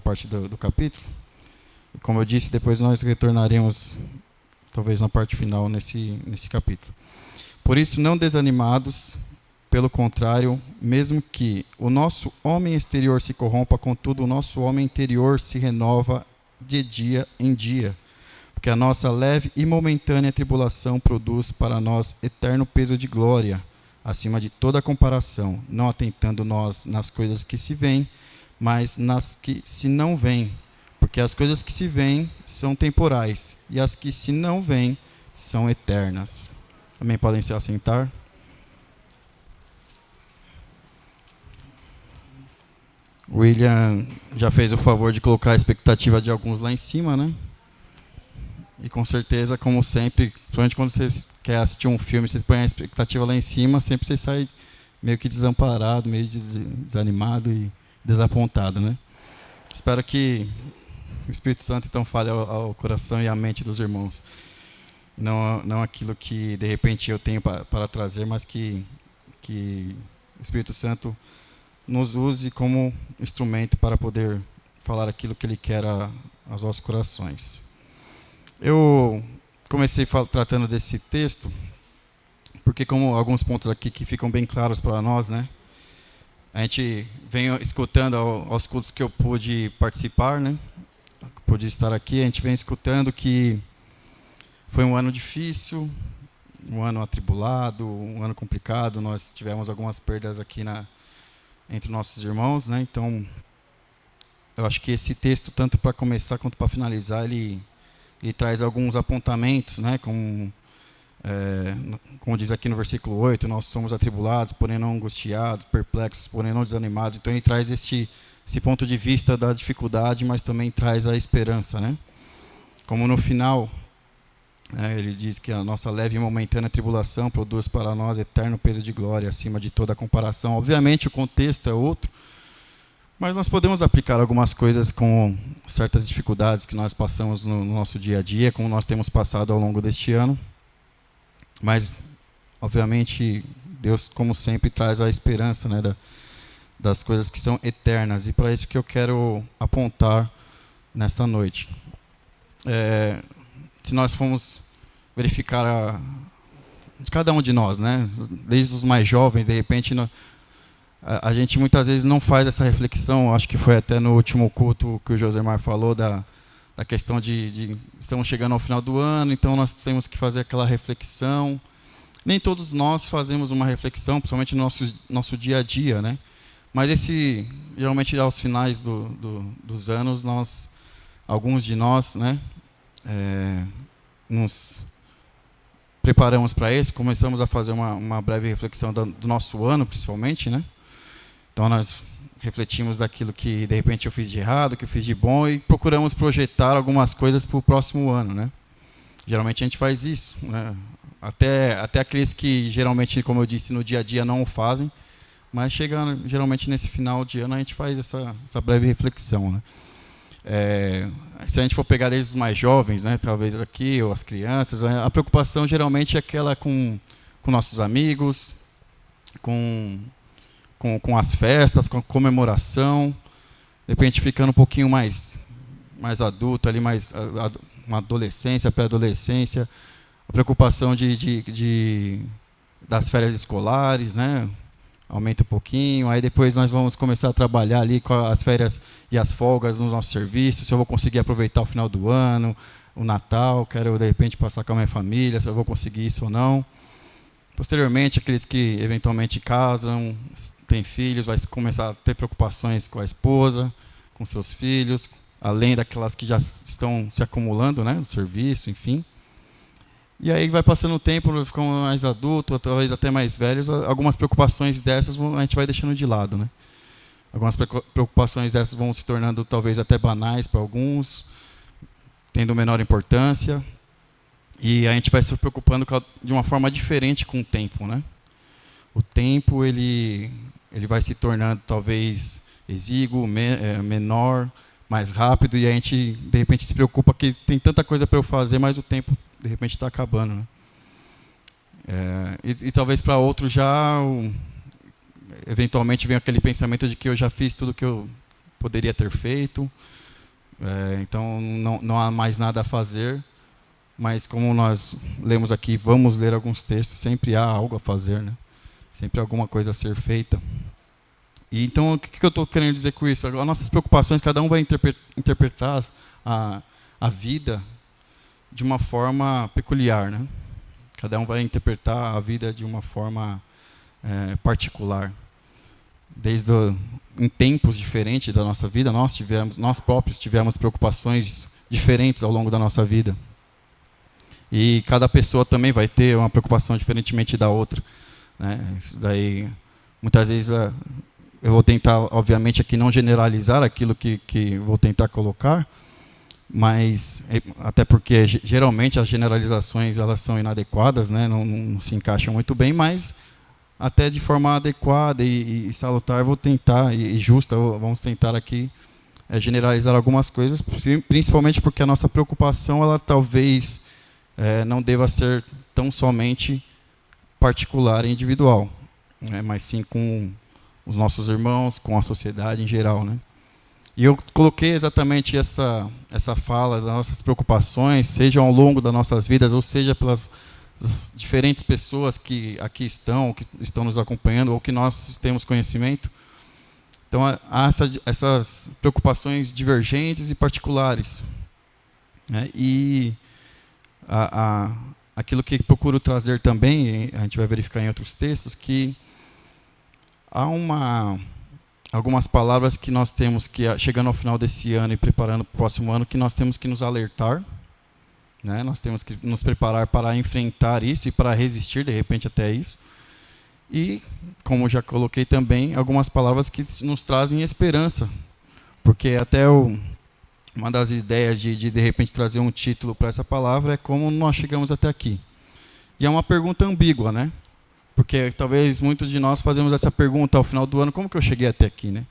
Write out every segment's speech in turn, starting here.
parte do capítulo. E como eu disse, depois nós retornaremos, talvez na parte final, nesse capítulo. Por isso, não desanimados, pelo contrário, mesmo que o nosso homem exterior se corrompa, contudo, o nosso homem interior se renova de dia em dia. Porque a nossa leve e momentânea tribulação produz para nós eterno peso de glória, acima de toda comparação, não atentando nós nas coisas que se veem, mas nas que se não veem. Porque as coisas que se veem são temporais, e as que se não veem são eternas. Amém? Podem se assentar. William já fez o favor de colocar a expectativa de alguns lá em cima, né? E com certeza, como sempre, principalmente quando você quer assistir um filme, você põe a expectativa lá em cima, sempre você sai meio que desamparado, meio desanimado e desapontado, né? Espero que o Espírito Santo então fale ao coração e à mente dos irmãos. Não aquilo que de repente eu tenho para trazer, mas que o Espírito Santo nos use como instrumento para poder falar aquilo que Ele quer aos nossos corações. Eu comecei tratando desse texto, porque como alguns pontos aqui que ficam bem claros para nós, né? A gente vem escutando aos cultos que eu pude participar, né? Pude estar aqui, a gente vem escutando que foi um ano difícil, um ano atribulado, um ano complicado. Nós tivemos algumas perdas aqui entre nossos irmãos, né? Então, eu acho que esse texto, tanto para começar quanto para finalizar, ele traz alguns apontamentos, né? Como diz aqui no versículo 8, nós somos atribulados, porém não angustiados, perplexos, porém não desanimados. Então, ele traz esse ponto de vista da dificuldade, mas também traz a esperança, né? Como no final, ele diz que a nossa leve e momentânea tribulação produz para nós eterno peso de glória, acima de toda comparação. Obviamente, o contexto é outro, mas nós podemos aplicar algumas coisas com certas dificuldades que nós passamos no nosso dia a dia, como nós temos passado ao longo deste ano. Mas, obviamente, Deus, como sempre, traz a esperança, né, das coisas que são eternas. E para isso que eu quero apontar nesta noite. Se nós formos verificar de cada um de nós, né, desde os mais jovens, de repente, a gente muitas vezes não faz essa reflexão. Acho que foi até no último culto que o Josemar falou da questão de estamos chegando ao final do ano, então nós temos que fazer aquela reflexão. Nem todos nós fazemos uma reflexão, principalmente no nosso dia a dia, né? Mas geralmente aos finais dos anos, alguns de nós, né, nos preparamos para isso, começamos a fazer uma breve reflexão do nosso ano, principalmente, né? Então nós refletimos daquilo que de repente eu fiz de errado, que eu fiz de bom, e procuramos projetar algumas coisas para o próximo ano, né? Geralmente a gente faz isso, né? Até aqueles que geralmente, como eu disse, no dia a dia não o fazem, mas geralmente nesse final de ano a gente faz essa breve reflexão, né? Se a gente for pegar desde os mais jovens, né, talvez aqui, ou as crianças, a preocupação geralmente é aquela com nossos amigos, com as festas, com a comemoração. De repente ficando um pouquinho mais adulto, ali, uma adolescência, pré-adolescência, a preocupação das férias escolares, né? Aumenta um pouquinho, aí depois nós vamos começar a trabalhar ali com as férias e as folgas no nosso serviço, se eu vou conseguir aproveitar o final do ano, o Natal, quero de repente passar com a minha família, se eu vou conseguir isso ou não. Posteriormente, aqueles que eventualmente casam, têm filhos, vai começar a ter preocupações com a esposa, com seus filhos, além daquelas que já estão se acumulando, né, no serviço, enfim. E aí vai passando o tempo, ficamos mais adultos, talvez até mais velhos, algumas preocupações dessas a gente vai deixando de lado, né? Algumas preocupações dessas vão se tornando talvez até banais para alguns, tendo menor importância, e a gente vai se preocupando de uma forma diferente com o tempo, né? O tempo ele vai se tornando talvez exíguo, menor, mais rápido, e a gente de repente se preocupa que tem tanta coisa para eu fazer, mas o tempo de repente está acabando, né? E talvez para outros eventualmente vem aquele pensamento de que eu já fiz tudo que eu poderia ter feito. Então não há mais nada a fazer, mas como nós lemos aqui, vamos ler alguns textos, sempre há algo a fazer, né? Sempre há alguma coisa a ser feita. E então, o que eu estou querendo dizer com isso? As nossas preocupações, cada um vai interpretar a vida de uma forma peculiar, né? Cada um vai interpretar a vida de uma forma particular. Em tempos diferentes da nossa vida, nós próprios tivemos preocupações diferentes ao longo da nossa vida. E cada pessoa também vai ter uma preocupação diferentemente da outra, né? Isso daí, muitas vezes, eu vou tentar, obviamente, aqui não generalizar aquilo que vou tentar colocar, mas até porque geralmente as generalizações elas são inadequadas, né? Não se encaixam muito bem, mas até de forma adequada e salutar, vou tentar, e justa, vamos tentar aqui generalizar algumas coisas, principalmente porque a nossa preocupação, ela talvez não deva ser tão somente particular e individual, né, mas sim com os nossos irmãos, com a sociedade em geral, né? E eu coloquei exatamente essa fala das nossas preocupações, seja ao longo das nossas vidas, ou seja pelas diferentes pessoas que aqui estão, que estão nos acompanhando, ou que nós temos conhecimento. Então, há essas preocupações divergentes e particulares, né? E aquilo que procuro trazer também, a gente vai verificar em outros textos, que há algumas palavras que nós temos que, chegando ao final desse ano e preparando para o próximo ano, que nós temos que nos alertar, né? Nós temos que nos preparar para enfrentar isso e para resistir, de repente, até isso. E, como já coloquei também, algumas palavras que nos trazem esperança, porque até uma das ideias de repente trazer um título para essa palavra é como nós chegamos até aqui. E é uma pergunta ambígua, né? Porque talvez muitos de nós fazemos essa pergunta ao final do ano: como que eu cheguei até aqui, né?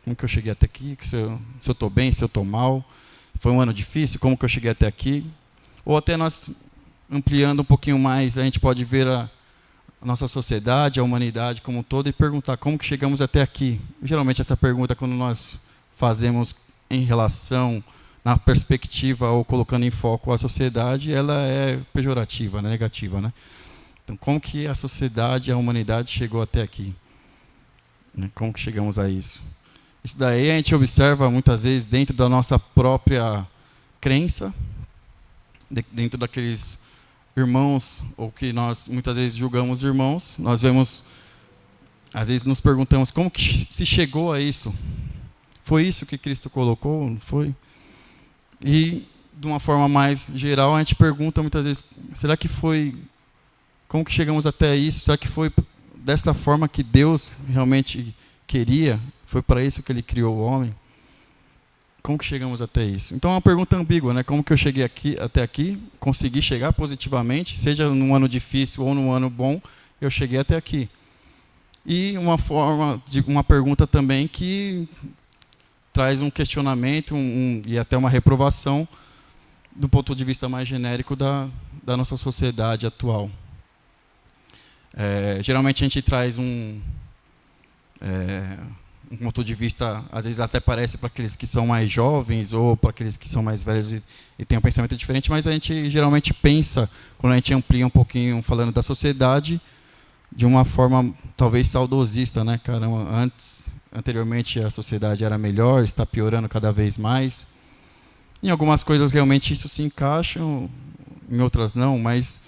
Como que eu cheguei até aqui? Se eu estou bem, se eu estou mal? Foi um ano difícil? Como que eu cheguei até aqui? Ou até nós, ampliando um pouquinho mais, a gente pode ver a nossa sociedade, a humanidade como um todo e perguntar como que chegamos até aqui. Geralmente essa pergunta, quando nós fazemos em relação, na perspectiva ou colocando em foco a sociedade, ela é pejorativa, né? Negativa, né? Então, como que a sociedade, a humanidade chegou até aqui? Como que chegamos a isso? Isso daí a gente observa muitas vezes dentro da nossa própria crença, dentro daqueles irmãos, ou que nós muitas vezes julgamos irmãos. Nós vemos, às vezes nos perguntamos como que se chegou a isso. Foi isso que Cristo colocou? Não foi? E, de uma forma mais geral, a gente pergunta muitas vezes: será que foi... Como que chegamos até isso? Será que foi dessa forma que Deus realmente queria? Foi para isso que Ele criou o homem? Como que chegamos até isso? Então é uma pergunta ambígua, né? Como que eu cheguei até aqui? Consegui chegar positivamente, seja num ano difícil ou num ano bom, eu cheguei até aqui. E uma pergunta também que traz um questionamento e até uma reprovação do ponto de vista mais genérico da nossa sociedade atual. Geralmente a gente traz um ponto de vista, às vezes até parece para aqueles que são mais jovens ou para aqueles que são mais velhos e têm um pensamento diferente, mas a gente geralmente pensa, quando a gente amplia um pouquinho falando da sociedade, de uma forma talvez saudosista, né? Caramba, anteriormente a sociedade era melhor, está piorando cada vez mais. Em algumas coisas realmente isso se encaixa, em outras não, mas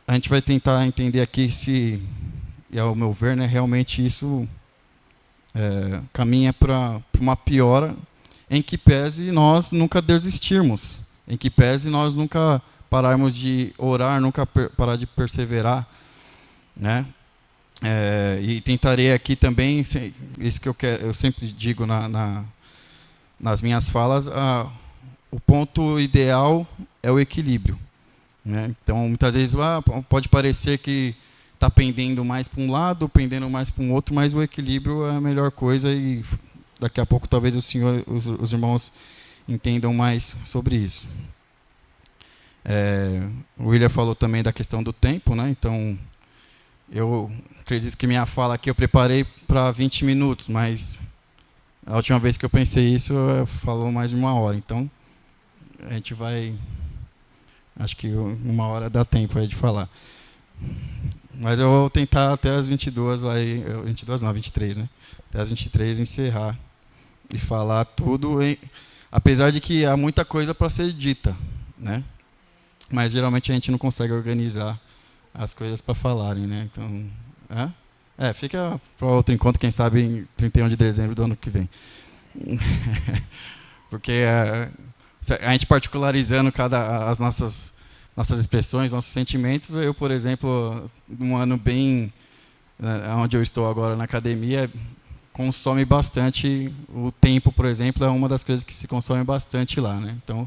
a gente vai tentar entender aqui se, e ao meu ver, né, realmente isso caminha para uma piora, em que pese nós nunca desistirmos, em que pese nós nunca pararmos de orar, nunca parar de perseverar, né? E tentarei aqui também, isso que eu sempre digo nas minhas falas, o ponto ideal é o equilíbrio, né? Então, muitas vezes pode parecer que está pendendo mais para um lado, pendendo mais para um outro, mas o equilíbrio é a melhor coisa e daqui a pouco talvez os irmãos entendam mais sobre isso. O William falou também da questão do tempo, né? Então, Eu acredito que minha fala aqui eu preparei para 20 minutos, mas a última vez que eu pensei isso, falou mais de 1 hora. Então, a gente vai... Acho que 1 hora dá tempo aí de falar. Mas eu vou tentar até as 22, aí, 22 não, 23, né? Até as 23 encerrar e falar tudo, apesar de que há muita coisa para ser dita, né? Mas geralmente a gente não consegue organizar as coisas para falarem, né? Então, fica para outro encontro, quem sabe em 31 de dezembro do ano que vem. Porque a gente particularizando as nossas expressões, nossos sentimentos. Eu, por exemplo, num ano bem, onde eu estou agora na academia, consome bastante o tempo, por exemplo, é uma das coisas que se consome bastante lá, né? Então,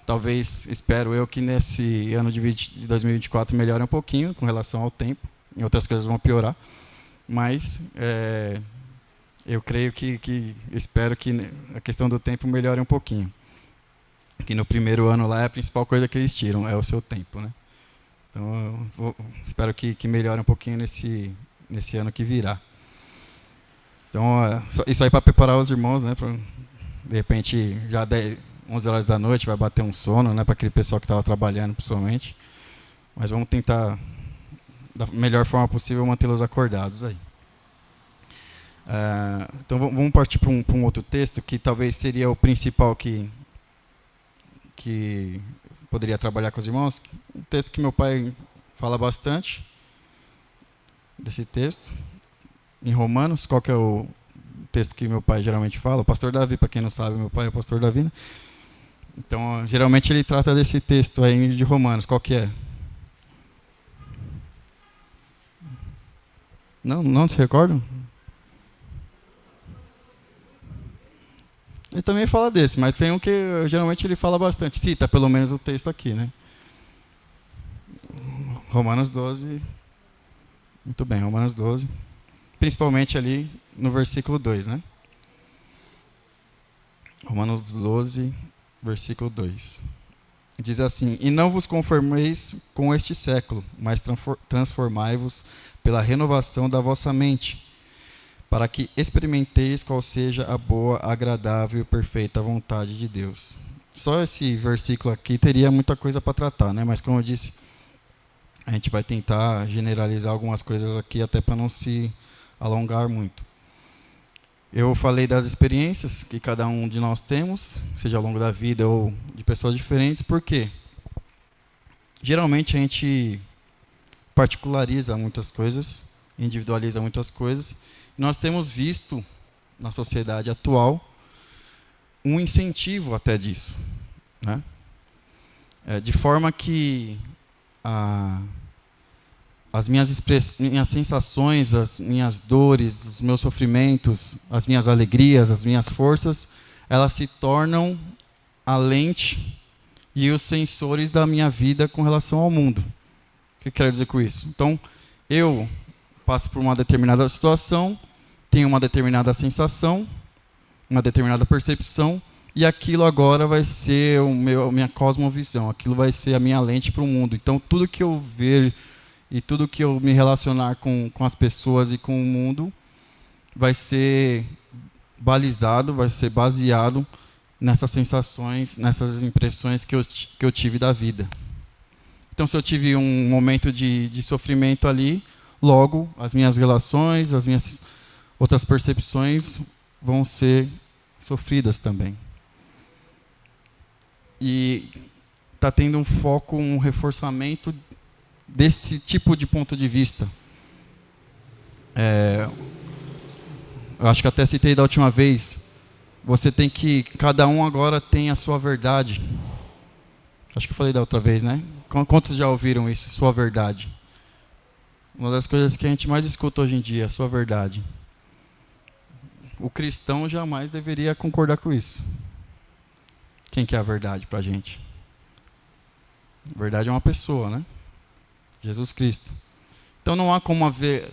talvez, espero eu, que nesse ano de 2024 melhore um pouquinho com relação ao tempo. Em outras coisas vão piorar. Mas eu creio espero que a questão do tempo melhore um pouquinho. Que no primeiro ano lá é a principal coisa que eles tiram, é o seu tempo, né? Então, espero que melhore um pouquinho nesse ano que virá. Então, isso aí para preparar os irmãos, né? De repente, já 11 horas da noite, vai bater um sono, né? Para aquele pessoal que estava trabalhando, principalmente. Mas vamos tentar, da melhor forma possível, mantê-los acordados aí. Então, vamos partir para um outro texto, que talvez seria o principal que poderia trabalhar com os irmãos. Um texto que meu pai fala bastante, desse texto. Em Romanos, qual que é o texto que meu pai geralmente fala? O pastor Davi, para quem não sabe, meu pai é o pastor Davi, né? Então, geralmente ele trata desse texto aí de Romanos. Qual que é? Não se recordam? Ele também fala desse, mas tem um que geralmente ele fala bastante. Cita pelo menos o texto aqui, né? Romanos 12. Muito bem, Romanos 12. Principalmente ali no versículo 2, né? Romanos 12, versículo 2. Diz assim: E não vos conformeis com este século, mas transformai-vos pela renovação da vossa mente, para que experimenteis qual seja a boa, agradável e perfeita vontade de Deus. Só esse versículo aqui teria muita coisa para tratar, né? Mas como eu disse, a gente vai tentar generalizar algumas coisas aqui, até para não se alongar muito. Eu falei das experiências que cada um de nós temos, seja ao longo da vida ou de pessoas diferentes, porque geralmente a gente particulariza muitas coisas, individualiza muitas coisas. Nós temos visto na sociedade atual um incentivo até disso, né? De forma que as minhas sensações, as minhas dores, os meus sofrimentos, as minhas alegrias, as minhas forças, elas se tornam a lente e os sensores da minha vida com relação ao mundo. O que eu quero dizer com isso? Então, eu passo por uma determinada situação, tenho uma determinada sensação, uma determinada percepção, e aquilo agora vai ser a minha cosmovisão, aquilo vai ser a minha lente para o mundo. Então, tudo que eu ver e tudo que eu me relacionar com as pessoas e com o mundo vai ser balizado, vai ser baseado nessas sensações, nessas impressões que eu tive da vida. Então, se eu tive um momento de sofrimento ali, logo as minhas relações, as minhas outras percepções vão ser sofridas também. E está tendo um foco, um reforçamento desse tipo de ponto de vista. Eu acho que até citei da última vez, cada um agora tem a sua verdade. Acho que eu falei da outra vez, né? Quantos já ouviram isso, sua verdade? Uma das coisas que a gente mais escuta hoje em dia, sua verdade. O cristão jamais deveria concordar com isso. Quem que é a verdade para a gente? A verdade é uma pessoa, né? Jesus Cristo. Então não há como haver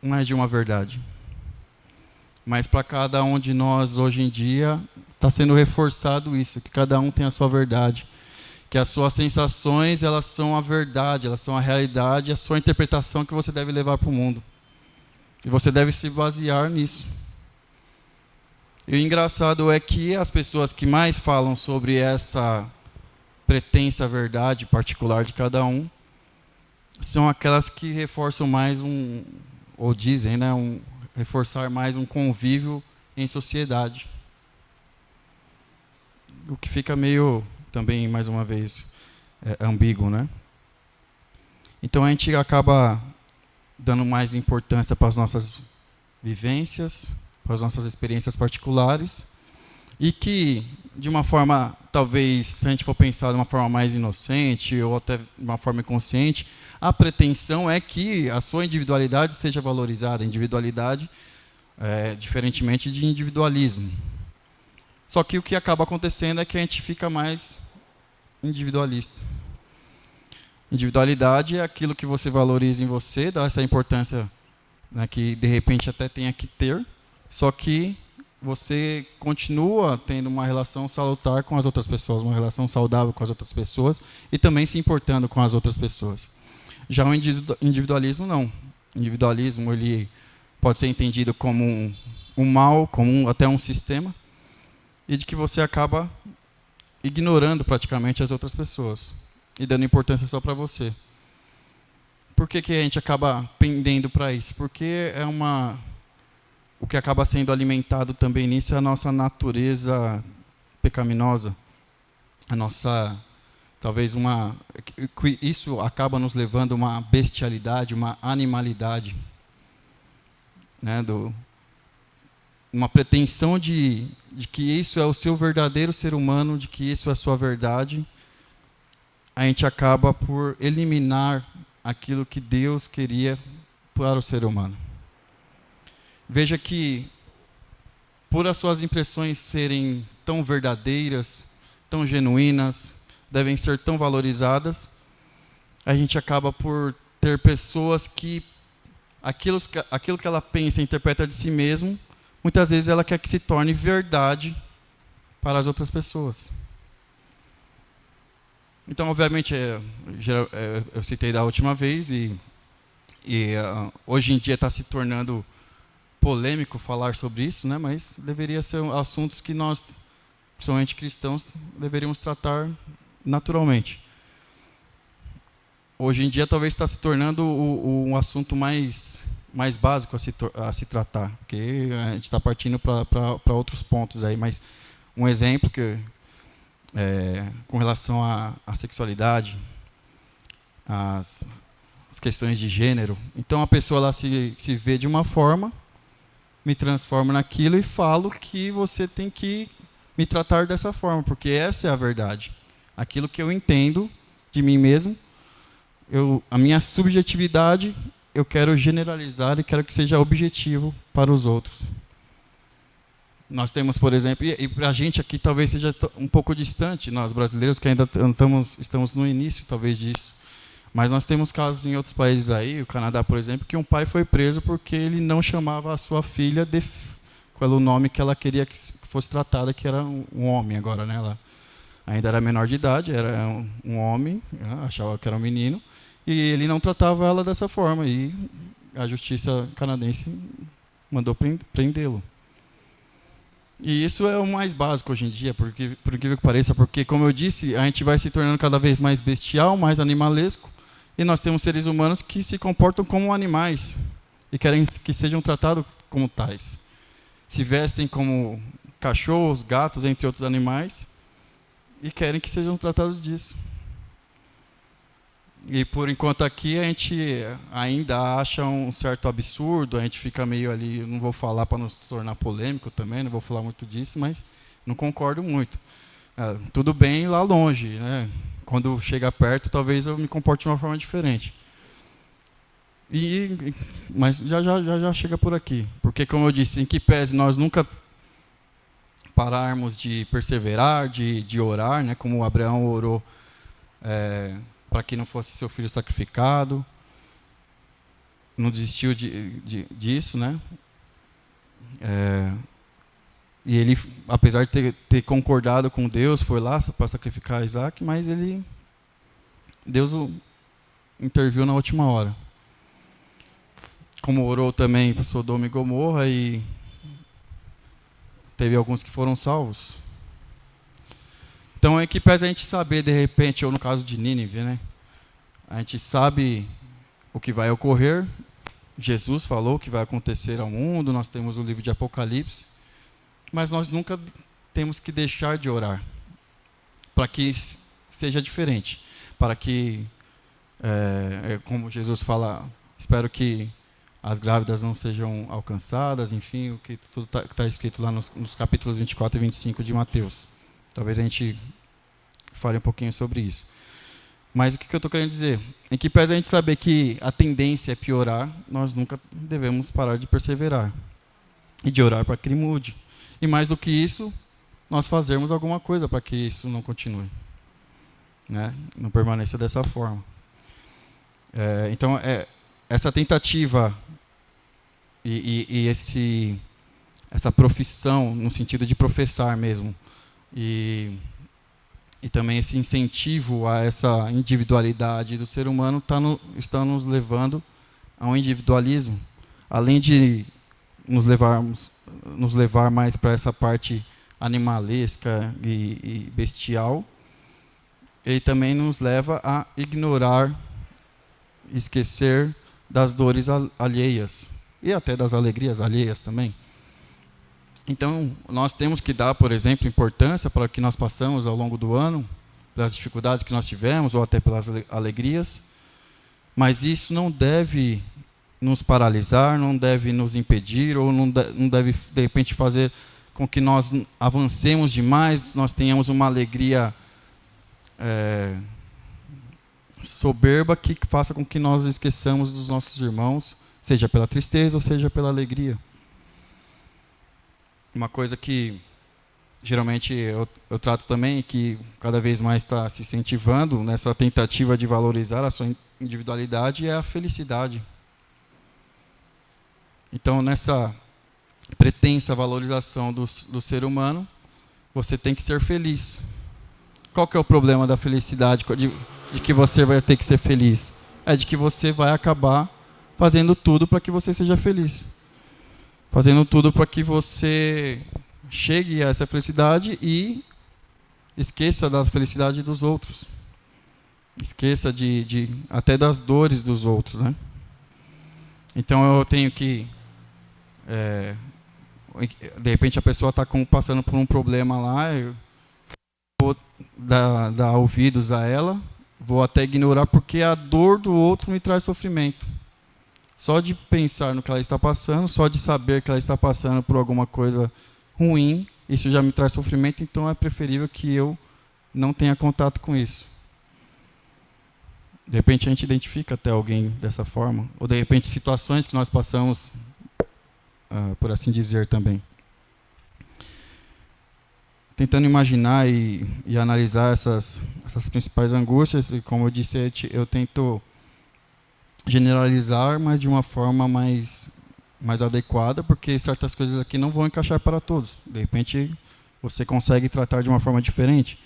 mais de uma verdade. Mas para cada um de nós hoje em dia está sendo reforçado isso, que cada um tem a sua verdade, que as suas sensações, elas são a verdade, elas são a realidade, a sua interpretação que você deve levar para o mundo. E você deve se basear nisso. E o engraçado é que as pessoas que mais falam sobre essa pretensa verdade particular de cada um são aquelas que reforçam mais ou dizem, né, reforçar mais um convívio em sociedade. O que fica meio, também, mais uma vez, ambíguo, né? Então a gente acaba dando mais importância para as nossas vivências, para as nossas experiências particulares, e que, de uma forma, talvez, se a gente for pensar de uma forma mais inocente, ou até de uma forma inconsciente, a pretensão é que a sua individualidade seja valorizada. Individualidade, diferentemente de individualismo. Só que o que acaba acontecendo é que a gente fica mais individualista. Individualidade é aquilo que você valoriza em você, dá essa importância, né, que de repente até tenha que ter, só que você continua tendo uma relação salutar com as outras pessoas, uma relação saudável com as outras pessoas e também se importando com as outras pessoas. Já o individualismo não. O individualismo ele pode ser entendido como um mal, como até um sistema, e de que você acaba ignorando praticamente as outras pessoas e dando importância só para você. Por que a gente acaba pendendo para isso? Porque o que acaba sendo alimentado também nisso é a nossa natureza pecaminosa. A nossa, talvez isso acaba nos levando a uma bestialidade, uma animalidade, né, uma pretensão de que isso é o seu verdadeiro ser humano, de que isso é a sua verdade. A gente acaba por eliminar aquilo que Deus queria para o ser humano. Veja que, por as suas impressões serem tão verdadeiras, tão genuínas, devem ser tão valorizadas, a gente acaba por ter pessoas que aquilo que ela pensa e interpreta de si mesmo, muitas vezes ela quer que se torne verdade para as outras pessoas. Então, obviamente, eu citei da última vez e hoje em dia está se tornando polêmico falar sobre isso, né? Mas deveria ser assuntos que nós, principalmente cristãos, deveríamos tratar naturalmente. Hoje em dia talvez está se tornando um assunto mais básico a se tratar, porque a gente está partindo para outros pontos aí, mas um exemplo com relação à sexualidade, as questões de gênero. Então a pessoa ela se vê de uma forma, me transformo naquilo e falo que você tem que me tratar dessa forma, porque essa é a verdade. Aquilo que eu entendo de mim mesmo, a minha subjetividade, eu quero generalizar e quero que seja objetivo para os outros. Nós temos, por exemplo, e para a gente aqui talvez seja um pouco distante, nós brasileiros que ainda estamos no início talvez disso, mas nós temos casos em outros países aí, o Canadá, por exemplo, que um pai foi preso porque ele não chamava a sua filha pelo nome que ela queria que fosse tratada, que era um homem agora, né? Ela ainda era menor de idade, era um homem, achava que era um menino, e ele não tratava ela dessa forma, e a justiça canadense mandou prendê-lo. E isso é o mais básico hoje em dia, porque, por incrível que pareça, porque, como eu disse, a gente vai se tornando cada vez mais bestial, mais animalesco, e nós temos seres humanos que se comportam como animais e querem que sejam tratados como tais. Se vestem como cachorros, gatos, entre outros animais, e querem que sejam tratados disso. E por enquanto aqui a gente ainda acha um certo absurdo, a gente fica meio ali, não vou falar para não se tornar polêmico também, não vou falar muito disso, mas não concordo muito. Tudo bem lá longe, né? Quando chega perto, talvez eu me comporte de uma forma diferente. Mas já chega por aqui. Porque, como eu disse, em que pese nós nunca pararmos de perseverar, de orar, né? Como Abraão orou para que não fosse seu filho sacrificado, não desistiu disso, né? E ele, apesar de ter concordado com Deus, foi lá para sacrificar Isaac, mas Deus interviu na última hora. Como orou também para Sodoma e Gomorra, e teve alguns que foram salvos. Então é que pesa a gente saber, de repente, ou no caso de Nínive, né? A gente sabe o que vai ocorrer. Jesus falou o que vai acontecer ao mundo, nós temos o livro de Apocalipse, mas nós nunca temos que deixar de orar para que seja diferente, para que, como Jesus fala, espero que as grávidas não sejam alcançadas, enfim, o que tudo está escrito lá nos capítulos 24 e 25 de Mateus. Talvez a gente fale um pouquinho sobre isso. Mas o que eu estou querendo dizer? Em que pese a gente saber que a tendência é piorar, nós nunca devemos parar de perseverar e de orar para que ele mude. E mais do que isso, nós fazermos alguma coisa para que isso não continue, né? Não permaneça dessa forma. Então, essa tentativa e essa profissão, no sentido de professar mesmo, e também esse incentivo a essa individualidade do ser humano está nos levando a um individualismo, além de nos levar mais para essa parte animalesca e bestial, ele também nos leva a ignorar, esquecer das dores alheias e até das alegrias alheias também. Então, nós temos que dar, por exemplo, importância para o que nós passamos ao longo do ano, pelas dificuldades que nós tivemos, ou até pelas alegrias, mas isso não deve nos paralisar, não deve nos impedir, ou não deve, de repente, fazer com que nós avancemos demais, nós tenhamos uma alegria soberba que faça com que nós esqueçamos dos nossos irmãos, seja pela tristeza ou seja pela alegria. Uma coisa que geralmente eu trato também, que cada vez mais está se incentivando nessa tentativa de valorizar a sua individualidade, é a felicidade. Então, nessa pretensa valorização do ser humano, você tem que ser feliz. Qual que é o problema da felicidade, de que você vai ter que ser feliz? É de que você vai acabar fazendo tudo para que você seja feliz. Fazendo tudo para que você chegue a essa felicidade e esqueça da felicidade dos outros. Esqueça até das dores dos outros, né? Então eu tenho que... de repente a pessoa está passando por um problema lá, eu vou dar ouvidos a ela, vou até ignorar porque a dor do outro me traz sofrimento. Só de pensar no que ela está passando, só de saber que ela está passando por alguma coisa ruim, isso já me traz sofrimento, então é preferível que eu não tenha contato com isso. De repente a gente identifica até alguém dessa forma, ou de repente situações que nós passamos, por assim dizer também. Tentando imaginar e analisar essas principais angústias, e como eu disse, eu tento generalizar, mas de uma forma mais adequada, porque certas coisas aqui não vão encaixar para todos. De repente, você consegue tratar de uma forma diferente,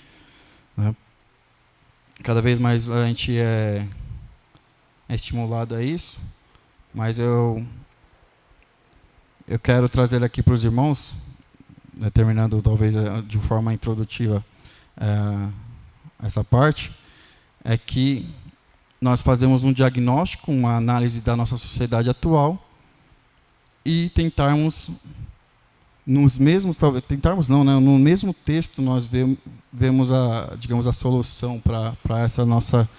né? Cada vez mais a gente é estimulado a isso, mas eu quero trazer aqui para os irmãos, né, terminando talvez de forma introdutiva essa parte, é que nós fazemos um diagnóstico, uma análise da nossa sociedade atual e tentarmos, no mesmo texto nós vemos a solução para essa nossa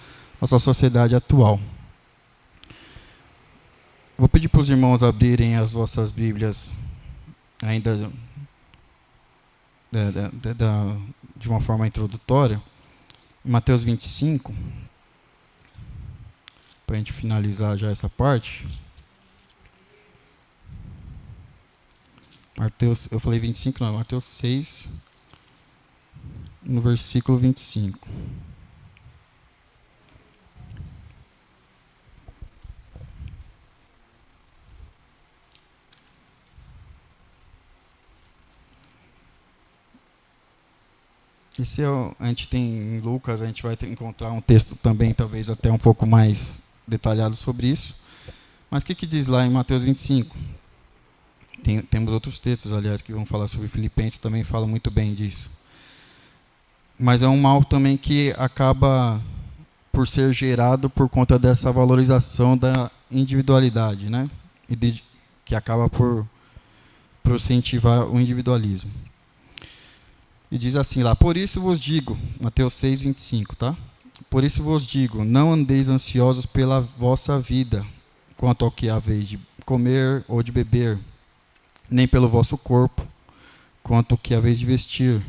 sociedade atual. Vou pedir para os irmãos abrirem as vossas Bíblias ainda de uma forma introdutória, em Mateus 25, para a gente finalizar já essa parte. Eu falei 25, não, Mateus 6, no versículo 25. que se a gente tem em Lucas, a gente vai encontrar um texto também, talvez até um pouco mais detalhado sobre isso. Mas o que diz lá em Mateus 25? Temos outros textos, aliás, que vão falar sobre Filipenses, também falam muito bem disso. Mas é um mal também que acaba por ser gerado por conta dessa valorização da individualidade, né? Que acaba por incentivar o individualismo. E diz assim lá: por isso vos digo, Mateus 6, 25, tá? Por isso vos digo, não andeis ansiosos pela vossa vida, quanto ao que haveis de comer ou de beber, nem pelo vosso corpo, quanto ao que haveis de vestir.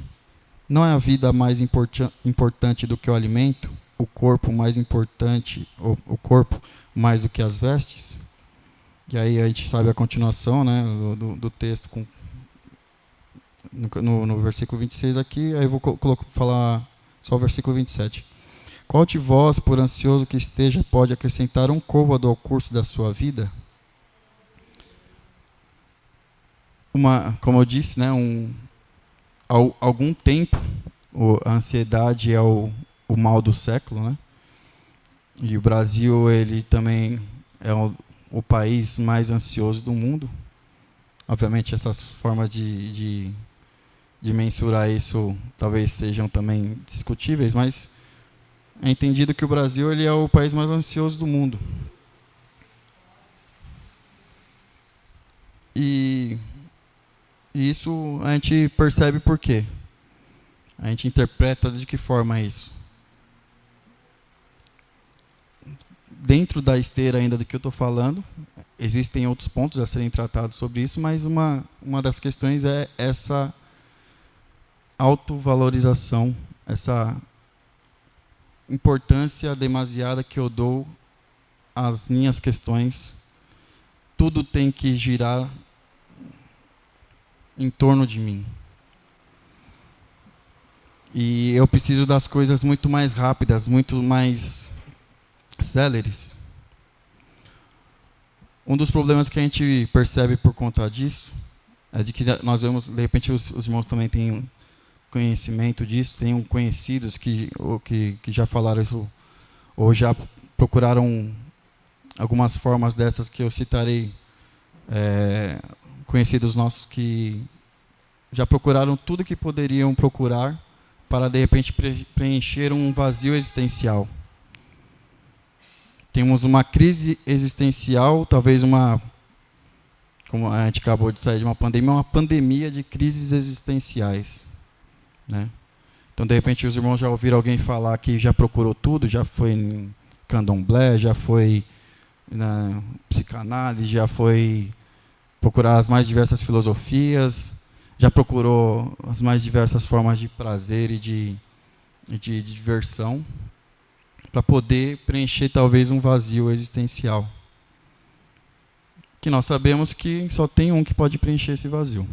Não é a vida mais importante do que o alimento, o corpo mais importante, o corpo mais do que as vestes? E aí a gente sabe a continuação, né, do texto no versículo 26 aqui, aí eu vou falar só o versículo 27. Qual de vós, por ansioso que esteja, pode acrescentar um côvado ao curso da sua vida? Como eu disse, né, algum tempo, a ansiedade é o mal do século, né? E o Brasil, ele também é o país mais ansioso do mundo. Obviamente, essas formas de mensurar isso talvez sejam também discutíveis, mas é entendido que o Brasil ele é o país mais ansioso do mundo. E isso a gente percebe por quê. A gente interpreta de que forma isso. Dentro da esteira ainda do que eu estou falando, existem outros pontos a serem tratados sobre isso, mas uma das questões é essa autovalorização, essa importância demasiada que eu dou às minhas questões. Tudo tem que girar em torno de mim. E eu preciso das coisas muito mais rápidas, muito mais céleres. Um dos problemas que a gente percebe por conta disso é de que nós vemos, de repente os irmãos também têm conhecimento disso, tenham conhecidos que já falaram isso, ou já procuraram algumas formas dessas que eu citarei, conhecidos nossos que já procuraram tudo que poderiam procurar para, de repente, preencher um vazio existencial. Temos uma crise existencial, talvez como a gente acabou de sair de uma pandemia de crises existenciais, né? Então, de repente, os irmãos já ouviram alguém falar que já procurou tudo, já foi em candomblé, já foi na psicanálise, já foi procurar as mais diversas filosofias, já procurou as mais diversas formas de prazer e de diversão, para poder preencher talvez um vazio existencial. Que nós sabemos que só tem um que pode preencher esse vazio.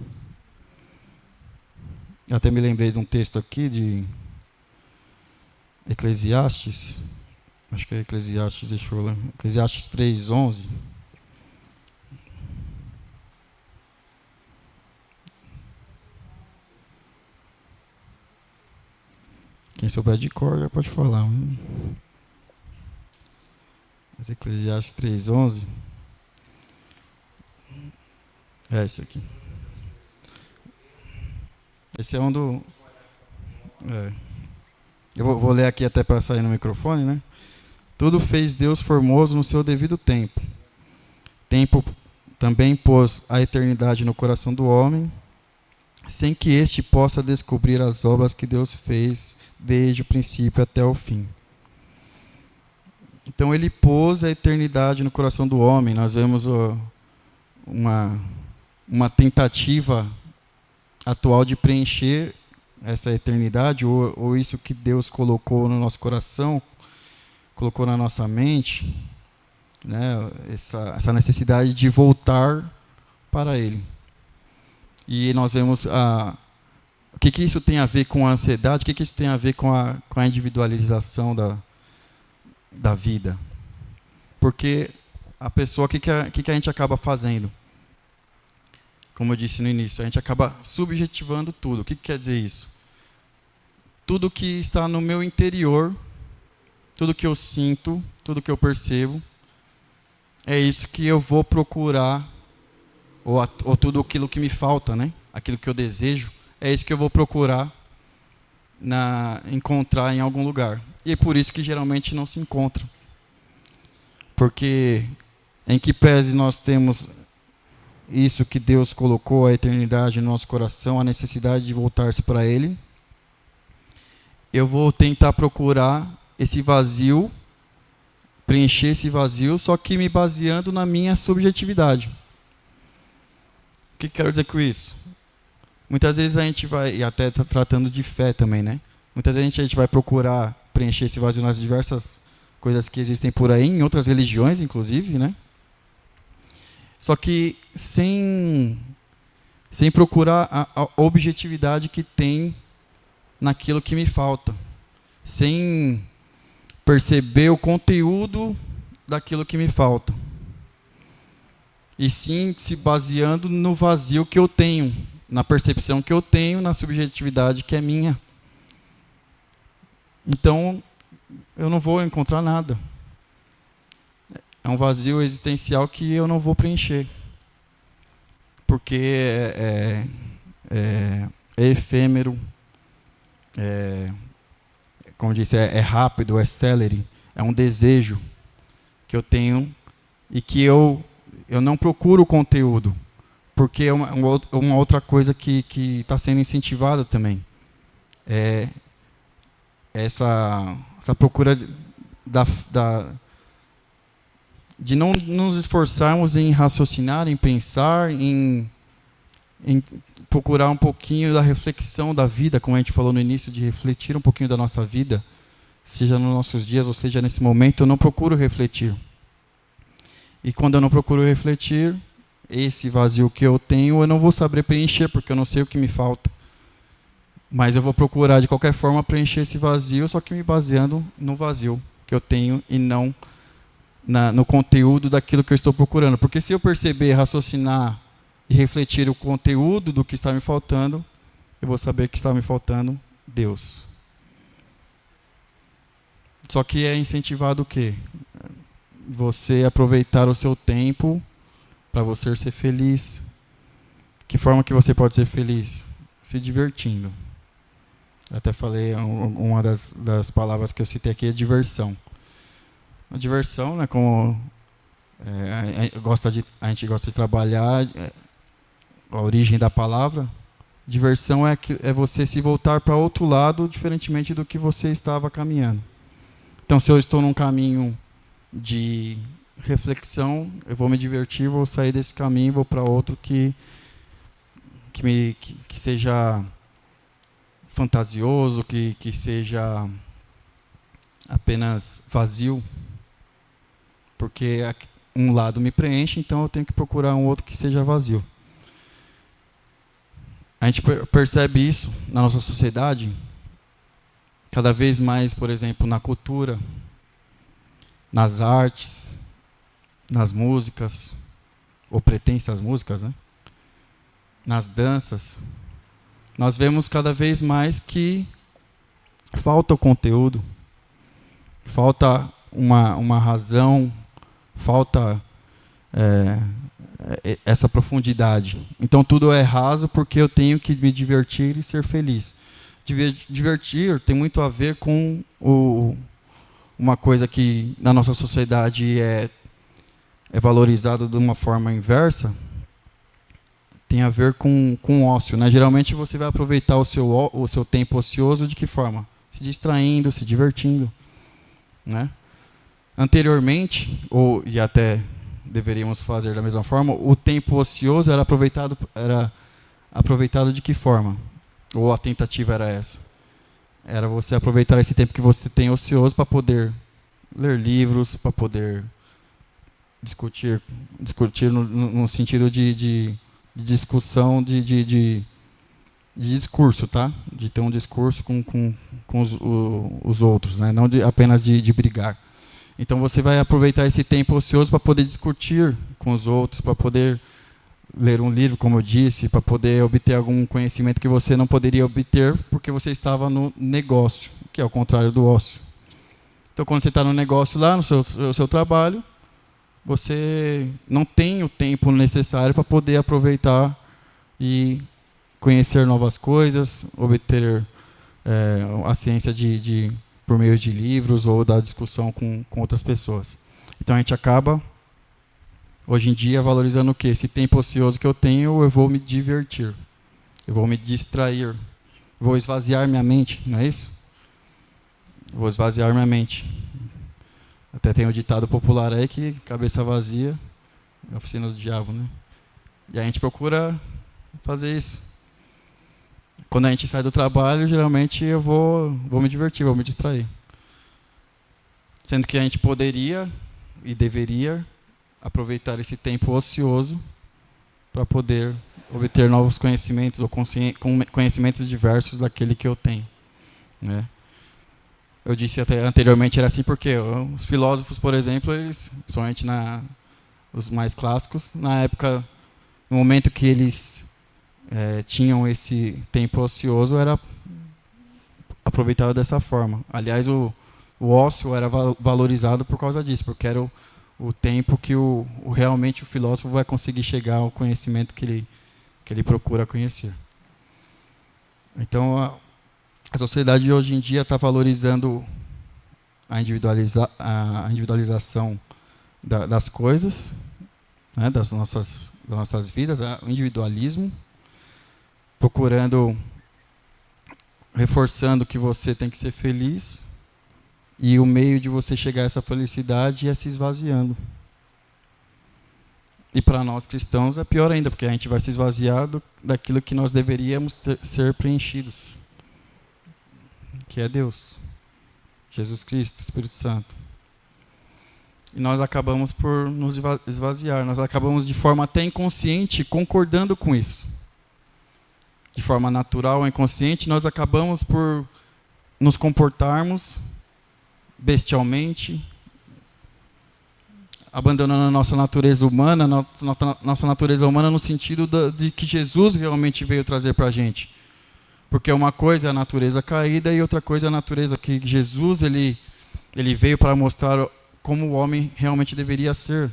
Eu até me lembrei de um texto aqui de Eclesiastes, acho que é Eclesiastes, deixa eu ler, Eclesiastes 3:11. Quem souber de cor já pode falar. Mas Eclesiastes 3:11 é esse aqui. Esse é um do... Eu vou ler aqui até para sair no microfone, né? Tudo fez Deus formoso no seu devido tempo. Tempo também pôs a eternidade no coração do homem, sem que este possa descobrir as obras que Deus fez desde o princípio até o fim. Então ele pôs a eternidade no coração do homem. Nós vemos uma tentativa atual de preencher essa eternidade, ou isso que Deus colocou no nosso coração, colocou na nossa mente, né? Essa necessidade de voltar para Ele. E nós vemos o que isso tem a ver com a ansiedade, o que isso tem a ver com a individualização da vida. Porque a pessoa, o que a gente acaba fazendo? Como eu disse no início, a gente acaba subjetivando tudo. O que quer dizer isso? tudo que está no meu interior, tudo que eu sinto, tudo que eu percebo, é isso que eu vou procurar, ou tudo aquilo que me falta, né? Aquilo que eu desejo, é isso que eu vou procurar encontrar em algum lugar. E é por isso que geralmente não se encontra. Porque em que pese nós temos isso que Deus colocou, a eternidade no nosso coração, a necessidade de voltar-se para Ele, eu vou tentar procurar esse vazio, preencher esse vazio, só que me baseando na minha subjetividade. O que quero dizer com isso? Muitas vezes a gente vai, e até tratando de fé também, né? Muitas vezes a gente vai procurar preencher esse vazio nas diversas coisas que existem por aí, em outras religiões, inclusive, né? Só que sem procurar a objetividade que tem naquilo que me falta. Sem perceber o conteúdo daquilo que me falta. E sim se baseando no vazio que eu tenho, na percepção que eu tenho, na subjetividade que é minha. Então, eu não vou encontrar nada. É um vazio existencial que eu não vou preencher. Porque é efêmero, como eu disse, é rápido, é célere, é um desejo que eu tenho e que eu não procuro conteúdo, porque é uma outra coisa que está sendo incentivada também. É essa procura de não nos esforçarmos em raciocinar, em pensar, em procurar um pouquinho da reflexão da vida, como a gente falou no início, de refletir um pouquinho da nossa vida, seja nos nossos dias, ou seja nesse momento, eu não procuro refletir. E quando eu não procuro refletir, esse vazio que eu tenho, eu não vou saber preencher, porque eu não sei o que me falta. Mas eu vou procurar, de qualquer forma, preencher esse vazio, só que me baseando no vazio que eu tenho e não no conteúdo daquilo que eu estou procurando. Porque se eu perceber, raciocinar e refletir o conteúdo do que está me faltando, eu vou saber que está me faltando Deus. Só que é incentivado o quê? Você aproveitar o seu tempo para você ser feliz. Que forma que você pode ser feliz? Se divertindo. Eu até falei, uma das palavras que eu citei aqui é diversão. A diversão, né, como a gente gosta de trabalhar, a origem da palavra, diversão é você se voltar para outro lado, diferentemente do que você estava caminhando. Então, se eu estou num caminho de reflexão, eu vou me divertir, vou sair desse caminho, vou para outro que seja fantasioso, que seja apenas vazio, porque um lado me preenche, então eu tenho que procurar um outro que seja vazio. A gente percebe isso na nossa sociedade, cada vez mais, por exemplo, na cultura, nas artes, nas músicas, ou pretensas músicas, né? Nas danças. Nós vemos cada vez mais que falta o conteúdo, falta uma razão, falta essa profundidade. Então tudo é raso porque eu tenho que me divertir e ser feliz. Divertir tem muito a ver com uma coisa que na nossa sociedade é valorizada de uma forma inversa, tem a ver com ócio, né? Geralmente você vai aproveitar o seu tempo ocioso de que forma? Se distraindo, se divertindo, né? Anteriormente, e até deveríamos fazer da mesma forma, o tempo ocioso era aproveitado de que forma? Ou a tentativa era essa? Era você aproveitar esse tempo que você tem ocioso para poder ler livros, para poder discutir no sentido de discussão, de discurso, tá? De ter um discurso com os outros, né? Não apenas de brigar. Então você vai aproveitar esse tempo ocioso para poder discutir com os outros, para poder ler um livro, como eu disse, para poder obter algum conhecimento que você não poderia obter porque você estava no negócio, que é o contrário do ócio. Então, quando você está no negócio lá, no seu trabalho, você não tem o tempo necessário para poder aproveitar e conhecer novas coisas, obter a ciência por meio de livros ou da discussão com outras pessoas. Então, a gente acaba, hoje em dia, valorizando o quê? Esse tempo ocioso que eu tenho, eu vou me divertir, eu vou me distrair, vou esvaziar minha mente, não é isso? Vou esvaziar minha mente. Até tem um ditado popular aí que cabeça vazia é a oficina do diabo, né? E a gente procura fazer isso. Quando a gente sai do trabalho, geralmente eu vou me divertir, vou me distrair. Sendo que a gente poderia e deveria aproveitar esse tempo ocioso para poder obter novos conhecimentos ou conhecimentos diversos daquele que eu tenho, né? Eu disse até anteriormente era assim porque os filósofos, por exemplo, eles, principalmente os mais clássicos, na época, no momento que eles tinham esse tempo ocioso, era aproveitado dessa forma. Aliás, o ócio era valorizado por causa disso, porque era o tempo que realmente o filósofo vai conseguir chegar ao conhecimento que ele procura conhecer. Então, a sociedade hoje em dia está valorizando a individualização das coisas, né, das nossas vidas, o individualismo, reforçando que você tem que ser feliz, e o meio de você chegar a essa felicidade é se esvaziando. E para nós cristãos é pior ainda, porque a gente vai se esvaziar daquilo que nós deveríamos ser preenchidos, que é Deus, Jesus Cristo, Espírito Santo. E nós acabamos por nos esvaziar, nós acabamos de forma até inconsciente concordando com isso. De forma natural ou inconsciente, nós acabamos por nos comportarmos bestialmente, abandonando a nossa natureza humana, nossa natureza humana no sentido de que Jesus realmente veio trazer para a gente. Porque uma coisa é a natureza caída e outra coisa é a natureza que Jesus ele veio para mostrar como o homem realmente deveria ser.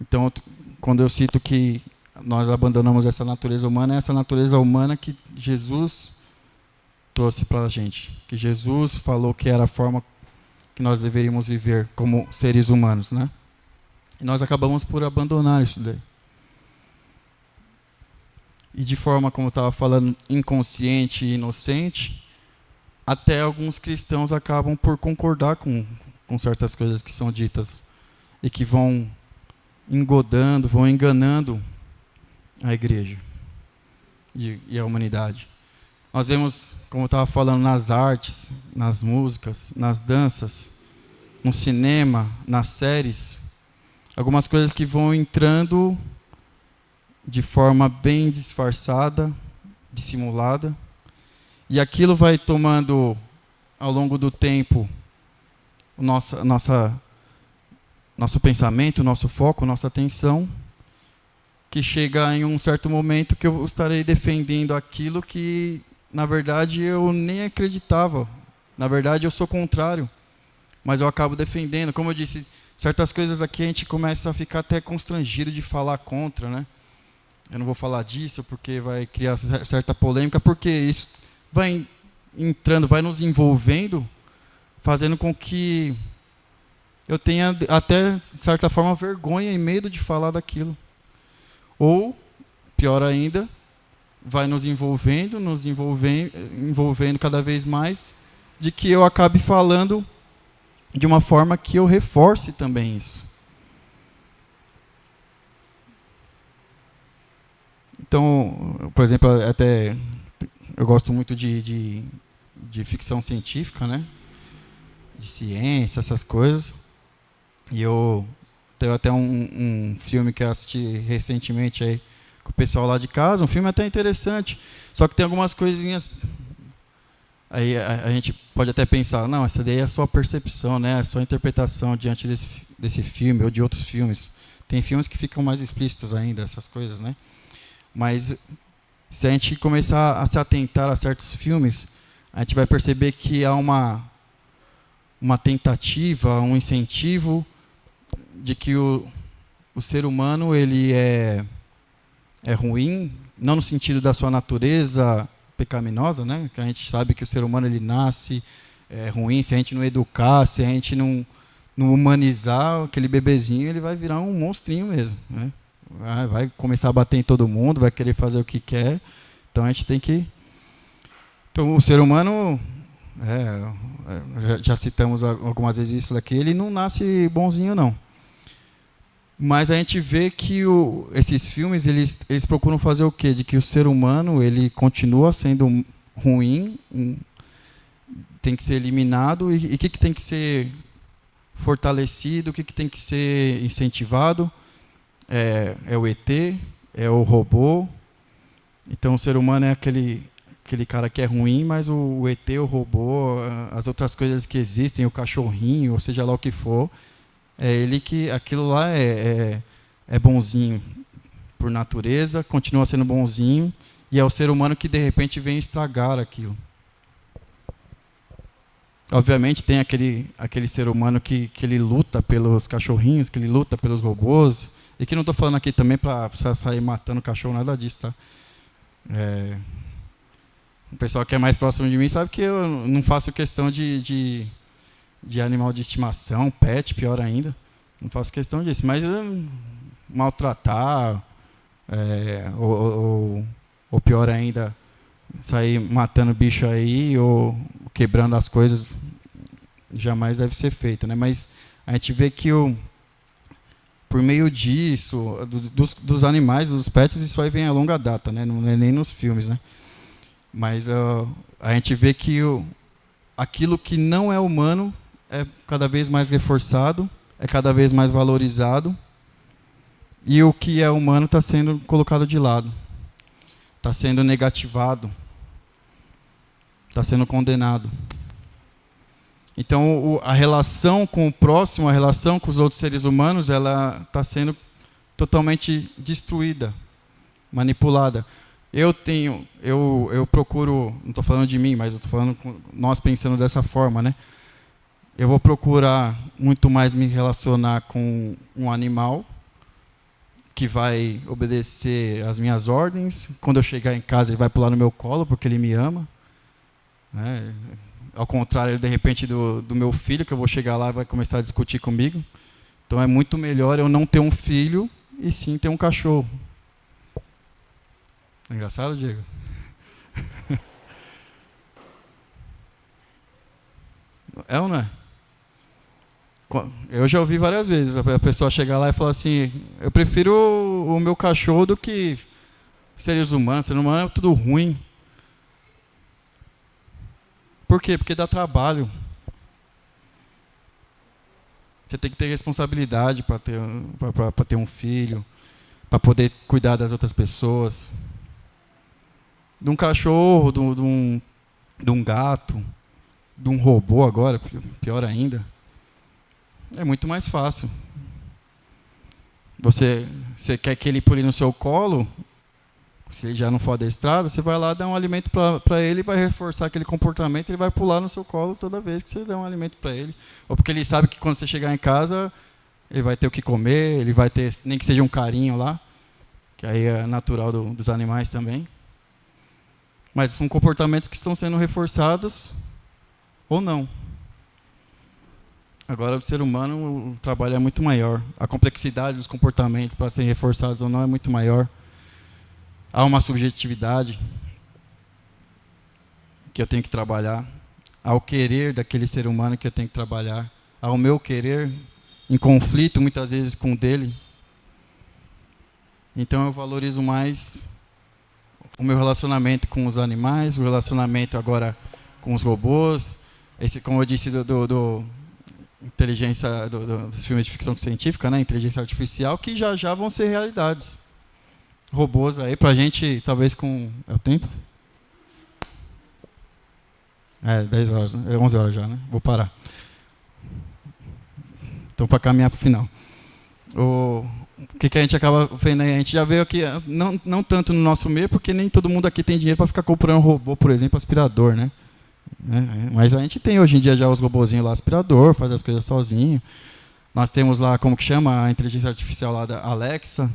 Então, quando eu cito que nós abandonamos essa natureza humana, é essa natureza humana que Jesus trouxe para a gente. Que Jesus falou que era a forma que nós deveríamos viver como seres humanos, né? E nós acabamos por abandonar isso daí. E de forma, como eu estava falando, inconsciente e inocente, até alguns cristãos acabam por concordar com certas coisas que são ditas e que vão engodando, vão enganando a igreja e a humanidade. Nós vemos, como eu estava falando, nas artes, nas músicas, nas danças, no cinema, nas séries, algumas coisas que vão entrando de forma bem disfarçada, dissimulada, e aquilo vai tomando, ao longo do tempo, nosso pensamento, nosso foco, nossa atenção, que chega em um certo momento que eu estarei defendendo aquilo que, na verdade, eu nem acreditava. Na verdade, eu sou contrário, mas eu acabo defendendo. Como eu disse, certas coisas aqui a gente começa a ficar até constrangido de falar contra, né? Eu não vou falar disso porque vai criar certa polêmica, porque isso vai entrando, vai nos envolvendo, fazendo com que eu tenha até, de certa forma, vergonha e medo de falar daquilo. Ou, pior ainda, vai nos envolvendo cada vez mais, de que eu acabe falando de uma forma que eu reforce também isso. Então, por exemplo, até eu gosto muito de ficção científica, né? De ciência, essas coisas. E eu tenho até um filme que eu assisti recentemente aí com o pessoal lá de casa, um filme até interessante. Só que tem algumas coisinhas. Aí a gente pode até pensar, não, essa daí é a sua percepção, né? A sua interpretação diante desse filme ou de outros filmes. Tem filmes que ficam mais explícitos ainda, essas coisas, né? Mas se a gente começar a se atentar a certos filmes, a gente vai perceber que há uma tentativa, um incentivo de que o ser humano ele é ruim, não no sentido da sua natureza pecaminosa, né? Que a gente sabe que o ser humano ele nasce ruim, se a gente não educar, se a gente não humanizar aquele bebezinho, ele vai virar um monstrinho mesmo, né? Vai começar a bater em todo mundo, vai querer fazer o que quer. Então a gente tem que... Então o ser humano, já citamos algumas vezes isso daqui, ele não nasce bonzinho não. Mas a gente vê que esses filmes, eles procuram fazer o quê? De que o ser humano, ele continua sendo ruim, tem que ser eliminado, e o que tem que ser fortalecido, o que tem que ser incentivado? É o ET, é o robô. Então o ser humano é aquele cara que é ruim, mas o ET, o robô, as outras coisas que existem, o cachorrinho, ou seja lá o que for, é ele que aquilo lá é bonzinho por natureza, continua sendo bonzinho, e é o ser humano que de repente vem estragar aquilo. Obviamente tem aquele ser humano que ele luta pelos cachorrinhos, que ele luta pelos robôs, e que não estou falando aqui também para sair matando cachorro, nada disso, tá? O pessoal que é mais próximo de mim sabe que eu não faço questão de animal de estimação, pet, pior ainda. Não faço questão disso. Mas maltratar, ou pior ainda, sair matando bicho aí, ou quebrando as coisas, jamais deve ser feito, né? Mas a gente vê que por meio disso, dos animais, dos pets, isso aí vem a longa data, né? Não é nem nos filmes, né? Mas a gente vê que aquilo que não é humano é cada vez mais reforçado, é cada vez mais valorizado, e o que é humano está sendo colocado de lado, está sendo negativado, está sendo condenado. Então, a relação com o próximo, a relação com os outros seres humanos, ela está sendo totalmente destruída, manipulada. Eu procuro, não estou falando de mim, mas estou falando nós pensando dessa forma, né? Eu vou procurar muito mais me relacionar com um animal que vai obedecer às minhas ordens. Quando eu chegar em casa, ele vai pular no meu colo porque ele me ama, né? Ao contrário, de repente, do meu filho, que eu vou chegar lá e vai começar a discutir comigo. Então é muito melhor eu não ter um filho e sim ter um cachorro. É engraçado, Diego? É ou não é? Eu já ouvi várias vezes a pessoa chegar lá e falar assim: eu prefiro o meu cachorro do que seres humanos. Ser humano é tudo ruim. Por quê? Porque dá trabalho. Você tem que ter responsabilidade para ter um filho, para poder cuidar das outras pessoas. De um cachorro, de um gato, de um robô agora, pior ainda. É muito mais fácil. Você quer que ele pule no seu colo, se ele já não for adestrado, você vai lá dar um alimento para ele, vai reforçar aquele comportamento, ele vai pular no seu colo toda vez que você der um alimento para ele. Ou porque ele sabe que quando você chegar em casa, ele vai ter o que comer, ele vai ter, nem que seja um carinho lá, que aí é natural dos animais também. Mas são comportamentos que estão sendo reforçados ou não. Agora, o ser humano, o trabalho é muito maior. A complexidade dos comportamentos para serem reforçados ou não é muito maior. Há uma subjetividade que eu tenho que trabalhar. Há o querer daquele ser humano que eu tenho que trabalhar. Há o meu querer em conflito, muitas vezes, com o dele. Então, eu valorizo mais o meu relacionamento com os animais, o relacionamento agora com os robôs. Esse, como eu disse, inteligência dos filmes de ficção científica, né? Inteligência artificial, que já vão ser realidades. Robôs aí, pra gente, talvez com... É o tempo? 10 horas, né? 11 horas já, né? Vou parar. Então, para caminhar para o final. O que a gente acaba vendo aí? A gente já veio aqui, não tanto no nosso meio, porque nem todo mundo aqui tem dinheiro para ficar comprando robô, por exemplo, aspirador, né? Mas a gente tem hoje em dia já os robozinhos lá, aspirador, faz as coisas sozinho. Nós temos lá, como que chama, a inteligência artificial lá da Alexa.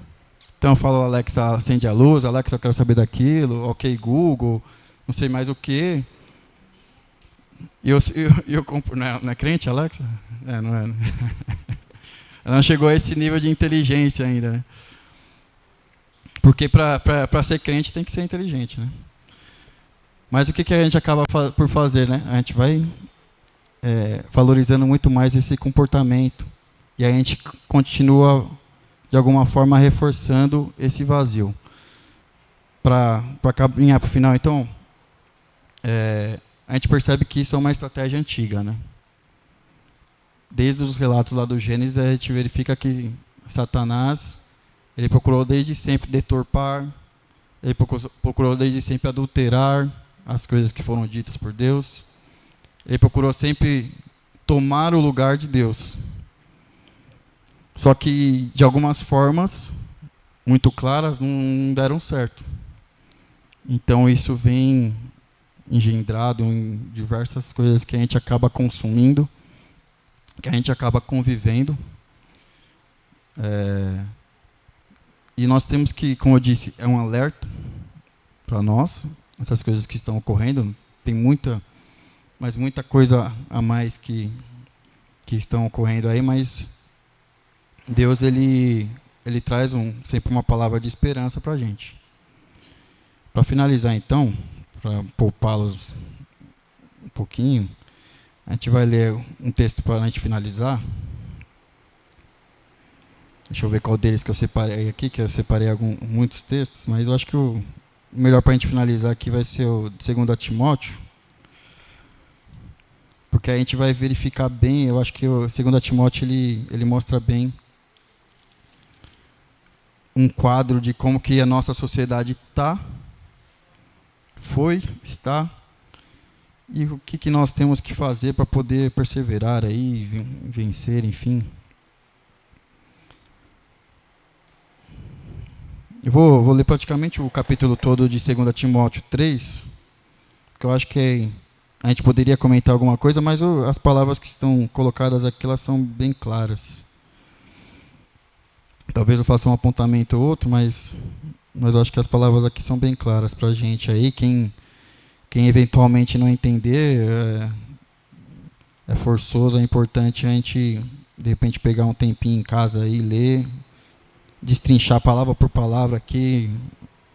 Então eu falo, Alexa, acende a luz, Alexa, eu quero saber daquilo, ok, Google, não sei mais o quê. E eu compro, não é crente, Alexa? Não é. Né? Ela não chegou a esse nível de inteligência ainda, né? Porque para ser crente tem que ser inteligente, né? Mas o que a gente acaba por fazer, né? A gente vai valorizando muito mais esse comportamento. E a gente continua, de alguma forma, reforçando esse vazio. Para caminhar para o final, então, a gente percebe que isso é uma estratégia antiga, né? Desde os relatos lá do Gênesis, a gente verifica que Satanás, ele procurou desde sempre deturpar, ele procurou desde sempre adulterar as coisas que foram ditas por Deus. Ele procurou sempre tomar o lugar de Deus. Só que, de algumas formas, muito claras, não deram certo. Então, isso vem engendrado em diversas coisas que a gente acaba consumindo, que a gente acaba convivendo. E nós temos que, como eu disse, é um alerta para nós, essas coisas que estão ocorrendo. Tem muita coisa a mais que estão ocorrendo aí, mas Deus ele traz sempre uma palavra de esperança para a gente. Para finalizar, então, para poupá-los um pouquinho, a gente vai ler um texto para a gente finalizar. Deixa eu ver qual deles que eu separei aqui, que eu separei muitos textos, mas eu acho que o melhor para a gente finalizar aqui vai ser o de 2 Timóteo, porque a gente vai verificar bem, eu acho que o 2 Timóteo ele mostra bem um quadro de como que a nossa sociedade está, e o que nós temos que fazer para poder perseverar aí, vencer, enfim. Eu vou ler praticamente o capítulo todo de 2 Timóteo 3, porque eu acho que a gente poderia comentar alguma coisa, mas as palavras que estão colocadas aqui, elas são bem claras. Talvez eu faça um apontamento ou outro, mas eu acho que as palavras aqui são bem claras para a gente aí. Quem eventualmente não entender, é forçoso, é importante a gente, de repente, pegar um tempinho em casa e ler, destrinchar palavra por palavra aqui.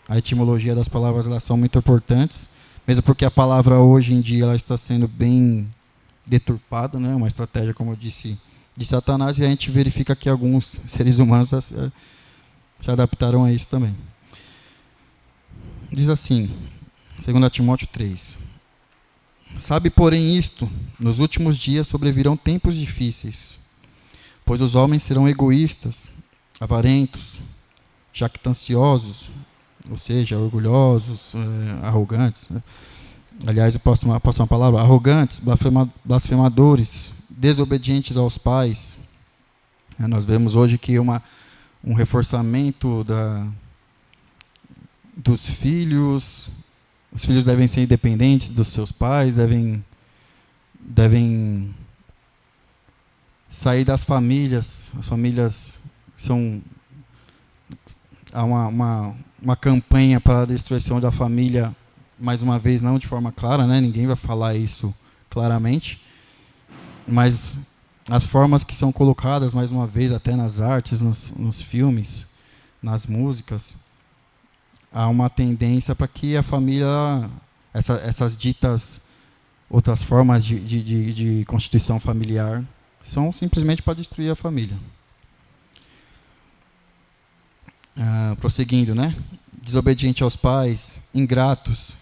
A etimologia das palavras, elas são muito importantes, mesmo porque a palavra hoje em dia ela está sendo bem deturpada, né? Uma estratégia, como eu disse, de Satanás, e a gente verifica que alguns seres humanos se adaptaram a isso também. Diz assim, 2 Timóteo 3. Sabe, porém, isto, nos últimos dias sobrevirão tempos difíceis, pois os homens serão egoístas, avarentos, jactanciosos, ou seja, orgulhosos, arrogantes. Né? Aliás, eu posso uma palavra, arrogantes, blasfemadores, desobedientes aos pais. Nós vemos hoje que um reforçamento dos filhos. Os filhos devem ser independentes dos seus pais, devem sair das famílias. As famílias são... Há uma campanha para a destruição da família, mais uma vez, não de forma clara, né? Ninguém vai falar isso claramente, mas as formas que são colocadas, mais uma vez, até nas artes, nos filmes, nas músicas, há uma tendência para que a família, essas ditas outras formas de constituição familiar, são simplesmente para destruir a família. Prosseguindo, né? Desobediente aos pais, ingratos,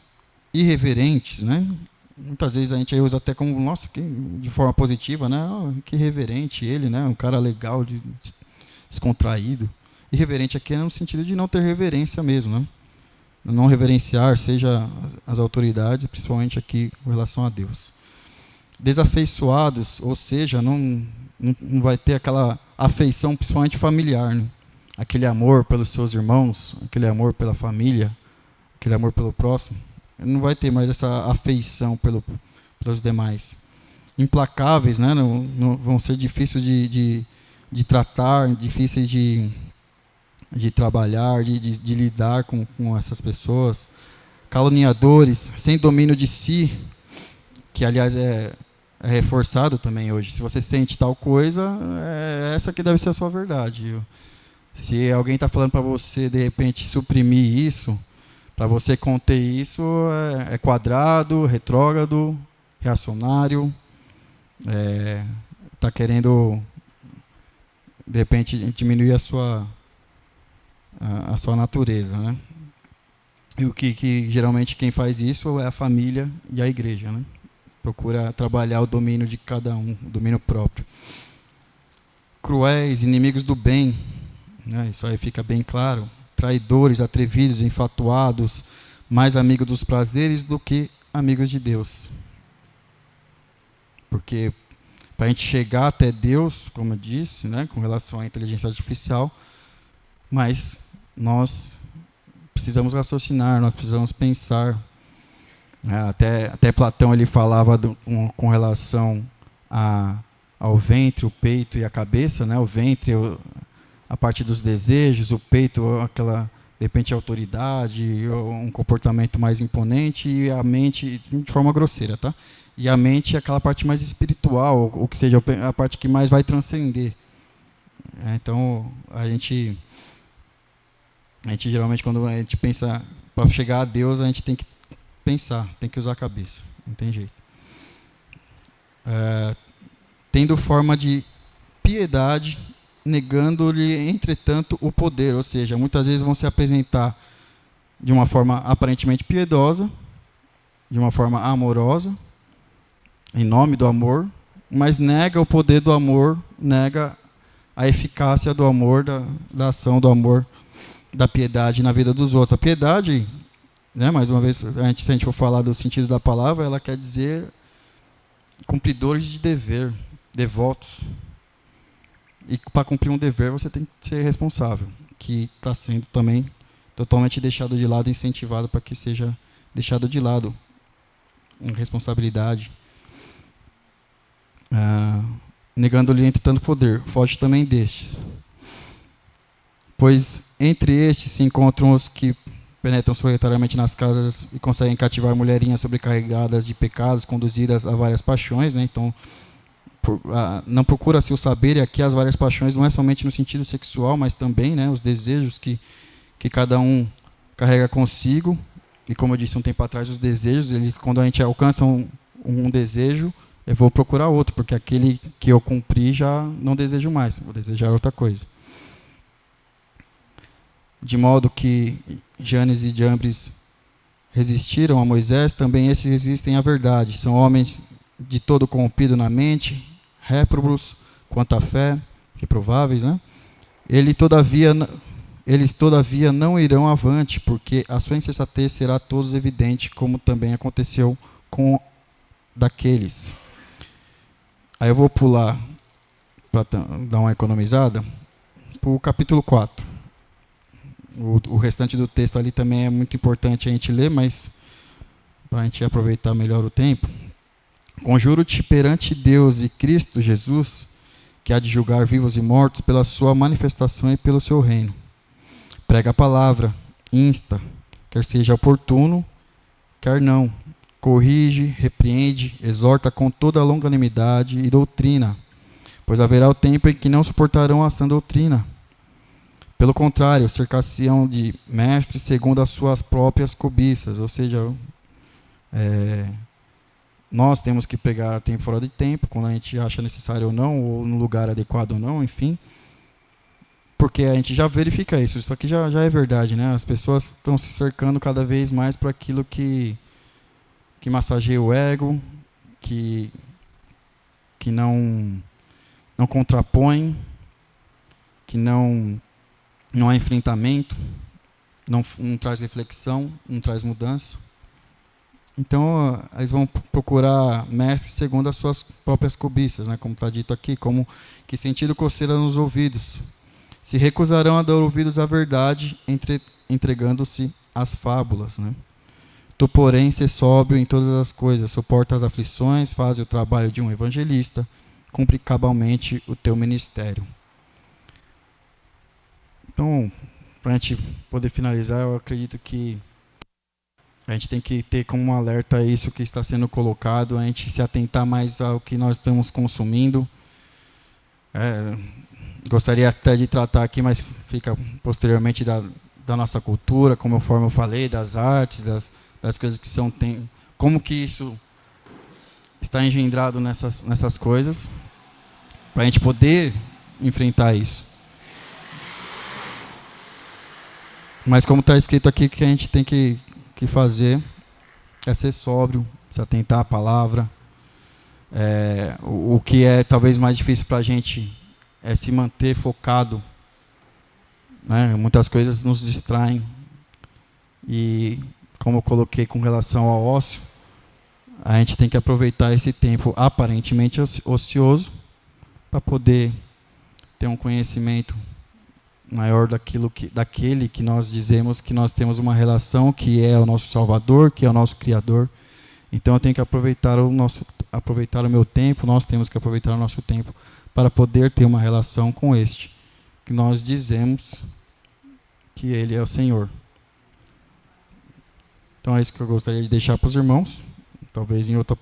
irreverentes, né? Muitas vezes a gente usa até como, nossa, de forma positiva, né? Oh, que reverente ele, né? Um cara legal, descontraído. Irreverente aqui é no sentido de não ter reverência mesmo, né? Não reverenciar, seja as autoridades, principalmente aqui com relação a Deus. Desafeiçoados, ou seja, não vai ter aquela afeição, principalmente familiar, né? Aquele amor pelos seus irmãos, aquele amor pela família, aquele amor pelo próximo. Ele não vai ter mais essa afeição pelos demais. Implacáveis, né? Não vão ser difíceis de tratar, difíceis de trabalhar, de lidar com essas pessoas. Caluniadores, sem domínio de si, que aliás é reforçado também hoje. Se você sente tal coisa, essa que deve ser a sua verdade. Se alguém está falando para você, de repente, suprimir isso, para você conter isso, é quadrado, retrógrado, reacionário, está querendo, de repente, diminuir a sua natureza, né? E o que geralmente quem faz isso é a família e a igreja, né? Procura trabalhar o domínio de cada um, o domínio próprio. Cruéis, inimigos do bem, né? Isso aí fica bem claro. Traidores, atrevidos, enfatuados, mais amigos dos prazeres do que amigos de Deus. Porque para a gente chegar até Deus, como eu disse, né, com relação à inteligência artificial, mas nós precisamos raciocinar, nós precisamos pensar. Até Platão ele falava com relação ao ventre, o peito e a cabeça, né? O ventre, a parte dos desejos, o peito, aquela, de repente, autoridade, um comportamento mais imponente, e a mente, de forma grosseira, tá? E a mente é aquela parte mais espiritual, ou que seja, a parte que mais vai transcender. Então, a gente geralmente, quando a gente pensa, para chegar a Deus, a gente tem que pensar, tem que usar a cabeça, não tem jeito. Tendo forma de piedade, negando-lhe, entretanto, o poder, ou seja, muitas vezes vão se apresentar de uma forma aparentemente piedosa, de uma forma amorosa, em nome do amor, mas nega o poder do amor, nega a eficácia do amor, da ação do amor, da piedade na vida dos outros. A piedade, né, mais uma vez, se a gente for falar do sentido da palavra, ela quer dizer cumpridores de dever, devotos. E para cumprir um dever, você tem que ser responsável, que está sendo também totalmente deixado de lado, incentivado para que seja deixado de lado em responsabilidade. Negando-lhe, entretanto, poder. Foge também destes. Pois entre estes se encontram os que penetram solitariamente nas casas e conseguem cativar mulherinhas sobrecarregadas de pecados, conduzidas a várias paixões, né? Então, não procura-se o saber, e aqui as várias paixões não é somente no sentido sexual, mas também, né, os desejos que cada um carrega consigo. E como eu disse um tempo atrás, os desejos, eles, quando a gente alcança um desejo, eu vou procurar outro, porque aquele que eu cumpri já não desejo mais, vou desejar outra coisa. De modo que Janes e Jambres resistiram a Moisés, também esses resistem à verdade. São homens de todo corrompido na mente, réprobos quanto à fé, reprováveis, né? Eles todavia não irão avante, porque a sua insensatez será a todos evidente, como também aconteceu com daqueles. Aí eu vou pular, para dar uma economizada, para o capítulo 4. O restante do texto ali também é muito importante a gente ler, mas para a gente aproveitar melhor o tempo. Conjuro-te perante Deus e Cristo Jesus, que há de julgar vivos e mortos pela sua manifestação e pelo seu reino. Prega a palavra, insta, quer seja oportuno, quer não. Corrige, repreende, exorta com toda a longanimidade e doutrina, pois haverá o tempo em que não suportarão a sã doutrina. Pelo contrário, cercar-se-ão de mestres segundo as suas próprias cobiças, ou seja, nós temos que pregar tempo fora de tempo, quando a gente acha necessário ou não, ou no lugar adequado ou não, enfim, porque a gente já verifica isso aqui já é verdade, né? As pessoas estão se cercando cada vez mais para aquilo que massageia o ego, que não contrapõe, que não há enfrentamento, não traz reflexão, não traz mudança. Então, eles vão procurar mestres segundo as suas próprias cobiças, né? Como está dito aqui, como que sentido coceira nos ouvidos. Se recusarão a dar ouvidos à verdade, entregando-se às fábulas, né? Tu, porém, sê sóbrio em todas as coisas, suporta as aflições, faz o trabalho de um evangelista, cumpre cabalmente o teu ministério. Então, para a gente poder finalizar, eu acredito que a gente tem que ter como um alerta isso que está sendo colocado, a gente se atentar mais ao que nós estamos consumindo. Gostaria até de tratar aqui, mas fica posteriormente da nossa cultura, conforme eu falei, das artes, das coisas que são... como que isso está engendrado nessas coisas, para a gente poder enfrentar isso. Mas como está escrito aqui, que a gente tem que fazer é ser sóbrio, se atentar à palavra. O que é talvez mais difícil para a gente é se manter focado, né? Muitas coisas nos distraem. E como eu coloquei com relação ao ócio, a gente tem que aproveitar esse tempo aparentemente ocioso para poder ter um conhecimento maior daquele que nós dizemos que nós temos uma relação, que é o nosso Salvador, que é o nosso Criador. Então eu tenho que aproveitar o meu tempo, nós temos que aproveitar o nosso tempo para poder ter uma relação com este, que nós dizemos que Ele é o Senhor. Então é isso que eu gostaria de deixar para os irmãos. Talvez em outra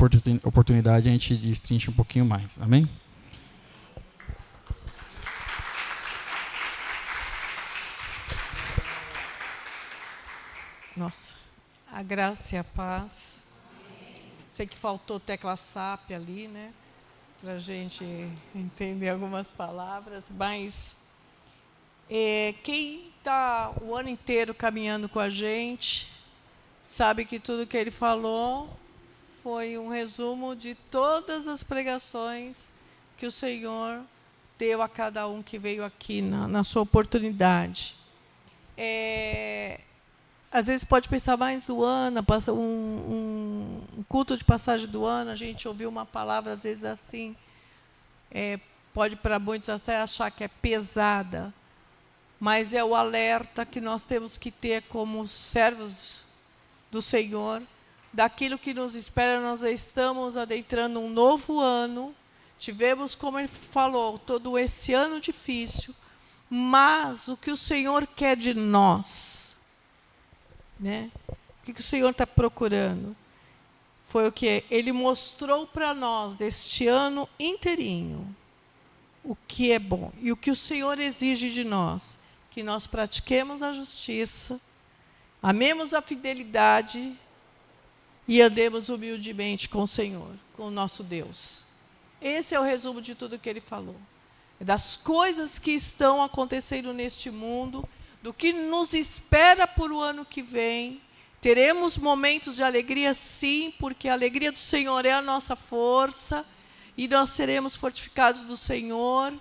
oportunidade a gente destrinche um pouquinho mais. Amém? Nossa, a graça e a paz. Sei que faltou tecla SAP ali, né? Para a gente entender algumas palavras, mas quem está o ano inteiro caminhando com a gente sabe que tudo que ele falou foi um resumo de todas as pregações que o Senhor deu a cada um que veio aqui na sua oportunidade. Às vezes pode pensar mais o ano, passa um culto de passagem do ano, a gente ouviu uma palavra, às vezes assim, pode para muitos até achar que é pesada, mas é o alerta que nós temos que ter como servos do Senhor, daquilo que nos espera. Nós estamos adentrando um novo ano, tivemos, como ele falou, todo esse ano difícil, mas o que o Senhor quer de nós, né? O que o Senhor está procurando? Foi o que Ele mostrou para nós este ano inteirinho, o que é bom. E o que o Senhor exige de nós? Que nós pratiquemos a justiça, amemos a fidelidade e andemos humildemente com o Senhor, com o nosso Deus. Esse é o resumo de tudo que Ele falou. Das coisas que estão acontecendo neste mundo, do que nos espera por o ano que vem. Teremos momentos de alegria, sim, porque a alegria do Senhor é a nossa força, e nós seremos fortificados do Senhor.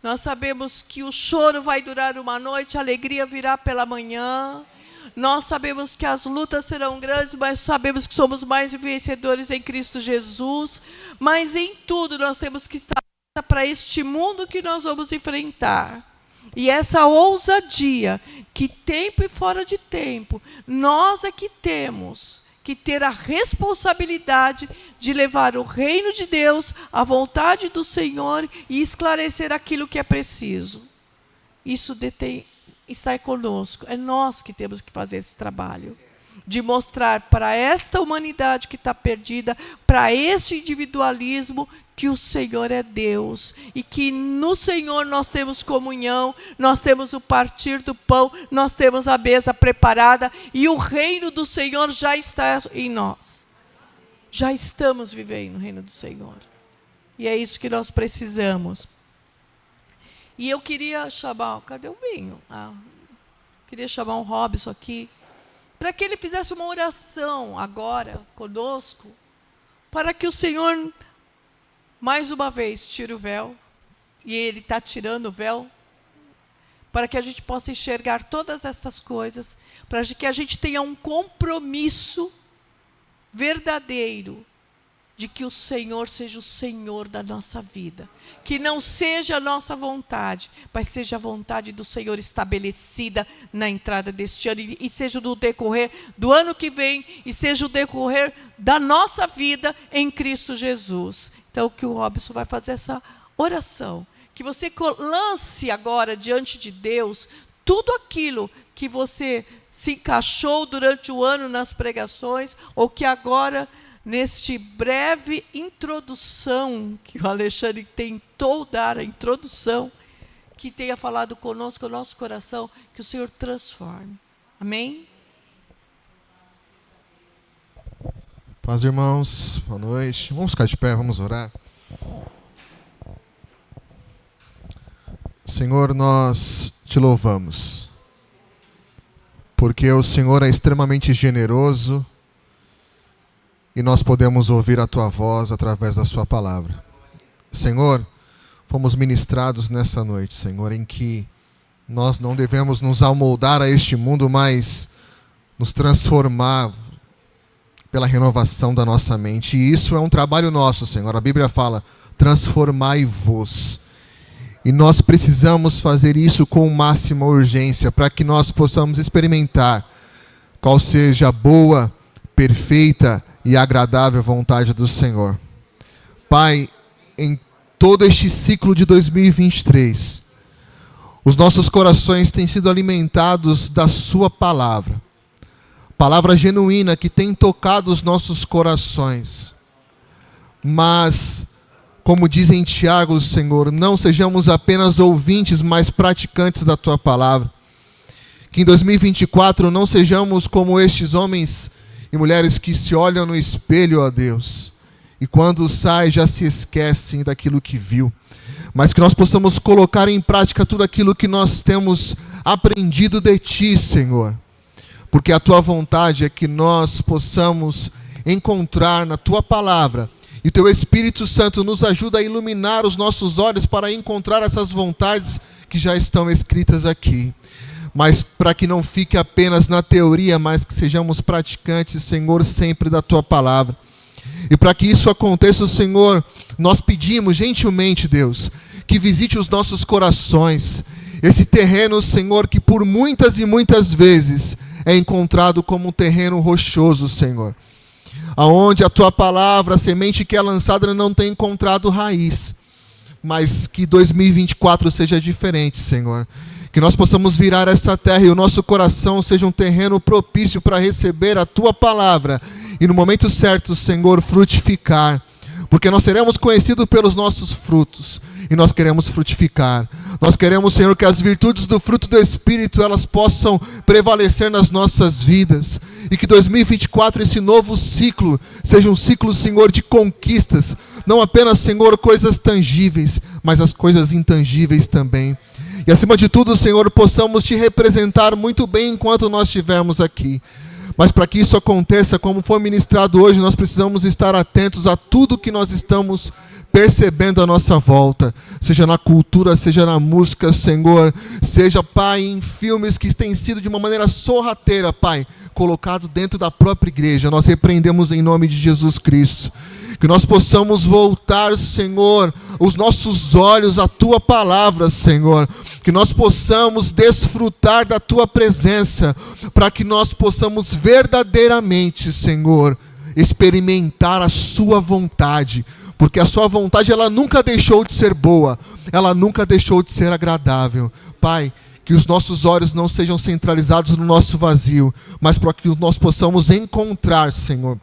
Nós sabemos que o choro vai durar uma noite, a alegria virá pela manhã. Nós sabemos que as lutas serão grandes, mas sabemos que somos mais vencedores em Cristo Jesus. Mas em tudo nós temos que estar para este mundo que nós vamos enfrentar. E essa ousadia, que tempo e fora de tempo, nós é que temos que ter a responsabilidade de levar o reino de Deus, a vontade do Senhor e esclarecer aquilo que é preciso. Isso está conosco, é nós que temos que fazer esse trabalho. De mostrar para esta humanidade que está perdida, para este individualismo, que o Senhor é Deus, e que no Senhor nós temos comunhão, nós temos o partir do pão, nós temos a mesa preparada, e o reino do Senhor já está em nós. Já estamos vivendo no reino do Senhor. E é isso que nós precisamos. E eu queria chamar... Cadê o Binho? Queria chamar o Robson aqui, para que ele fizesse uma oração agora conosco, para que o Senhor, mais uma vez, tire o véu, e Ele está tirando o véu, para que a gente possa enxergar todas essas coisas, para que a gente tenha um compromisso verdadeiro de que o Senhor seja o Senhor da nossa vida. Que não seja a nossa vontade, mas seja a vontade do Senhor estabelecida na entrada deste ano, e seja no decorrer do ano que vem, e seja o decorrer da nossa vida em Cristo Jesus. Então, que o Robson vai fazer essa oração. Que você lance agora diante de Deus tudo aquilo que você se encaixou durante o ano nas pregações, ou que agora, neste breve introdução, que o Alexandre tentou dar, a introdução, que tenha falado conosco, o nosso coração, que o Senhor transforme. Amém? Paz, irmãos, boa noite. Vamos ficar de pé, vamos orar. Senhor, nós te louvamos, porque o Senhor é extremamente generoso e nós podemos ouvir a tua voz através da sua palavra. Senhor, fomos ministrados nessa noite, Senhor, em que nós não devemos nos amoldar a este mundo, mas nos transformar pela renovação da nossa mente. E isso é um trabalho nosso, Senhor. A Bíblia fala, transformai-vos. E nós precisamos fazer isso com máxima urgência, para que nós possamos experimentar qual seja a boa, perfeita e agradável vontade do Senhor. Pai, em todo este ciclo de 2023, os nossos corações têm sido alimentados da sua palavra. Palavra genuína que tem tocado os nossos corações. Mas, como diz em Tiago, Senhor, não sejamos apenas ouvintes, mas praticantes da tua palavra. Que em 2024 não sejamos como estes homens e mulheres que se olham no espelho, ó Deus, e quando sai já se esquecem daquilo que viu. Mas que nós possamos colocar em prática tudo aquilo que nós temos aprendido de ti, Senhor. Porque a tua vontade é que nós possamos encontrar na tua palavra, e teu Espírito Santo nos ajuda a iluminar os nossos olhos para encontrar essas vontades que já estão escritas aqui. Mas para que não fique apenas na teoria, mas que sejamos praticantes, Senhor, sempre da tua palavra. E para que isso aconteça, Senhor, nós pedimos gentilmente, Deus, que visite os nossos corações. Esse terreno, Senhor, que por muitas e muitas vezes é encontrado como um terreno rochoso, Senhor. Aonde a tua palavra, a semente que é lançada, não tem encontrado raiz. Mas que 2024 seja diferente, Senhor. Que nós possamos virar essa terra e o nosso coração seja um terreno propício para receber a tua palavra. E no momento certo, Senhor, frutificar. Porque nós seremos conhecidos pelos nossos frutos. E nós queremos frutificar. Nós queremos, Senhor, que as virtudes do fruto do Espírito, elas possam prevalecer nas nossas vidas. E que 2024, esse novo ciclo, seja um ciclo, Senhor, de conquistas. Não apenas, Senhor, coisas tangíveis, mas as coisas intangíveis também. E acima de tudo, Senhor, possamos te representar muito bem enquanto nós estivermos aqui. Mas para que isso aconteça, como foi ministrado hoje, nós precisamos estar atentos a tudo que nós estamos percebendo à nossa volta, seja na cultura, seja na música, Senhor, seja, Pai, em filmes que têm sido de uma maneira sorrateira, Pai, colocado dentro da própria igreja. Nós repreendemos em nome de Jesus Cristo. Que nós possamos voltar, Senhor, os nossos olhos à tua palavra, Senhor. Que nós possamos desfrutar da tua presença, para que nós possamos verdadeiramente, Senhor, experimentar a sua vontade. Porque a sua vontade, ela nunca deixou de ser boa, ela nunca deixou de ser agradável. Pai, que os nossos olhos não sejam centralizados no nosso vazio, mas para que nós possamos encontrar, Senhor,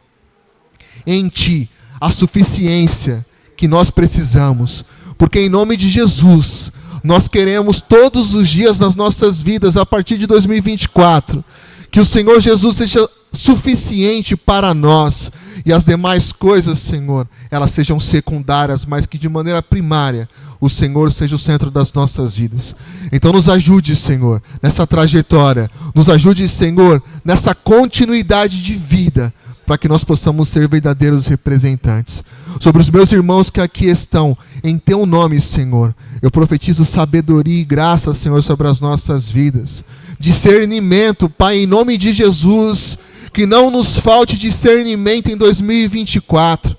em ti a suficiência que nós precisamos. Porque em nome de Jesus, nós queremos todos os dias nas nossas vidas, a partir de 2024, que o Senhor Jesus seja suficiente para nós. E as demais coisas, Senhor, elas sejam secundárias, mas que de maneira primária o Senhor seja o centro das nossas vidas. Então nos ajude, Senhor, nessa trajetória. Nos ajude, Senhor, nessa continuidade de vida, para que nós possamos ser verdadeiros representantes. Sobre os meus irmãos que aqui estão, em teu nome, Senhor, eu profetizo sabedoria e graça, Senhor, sobre as nossas vidas. Discernimento, Pai, em nome de Jesus. Que não nos falte discernimento em 2024,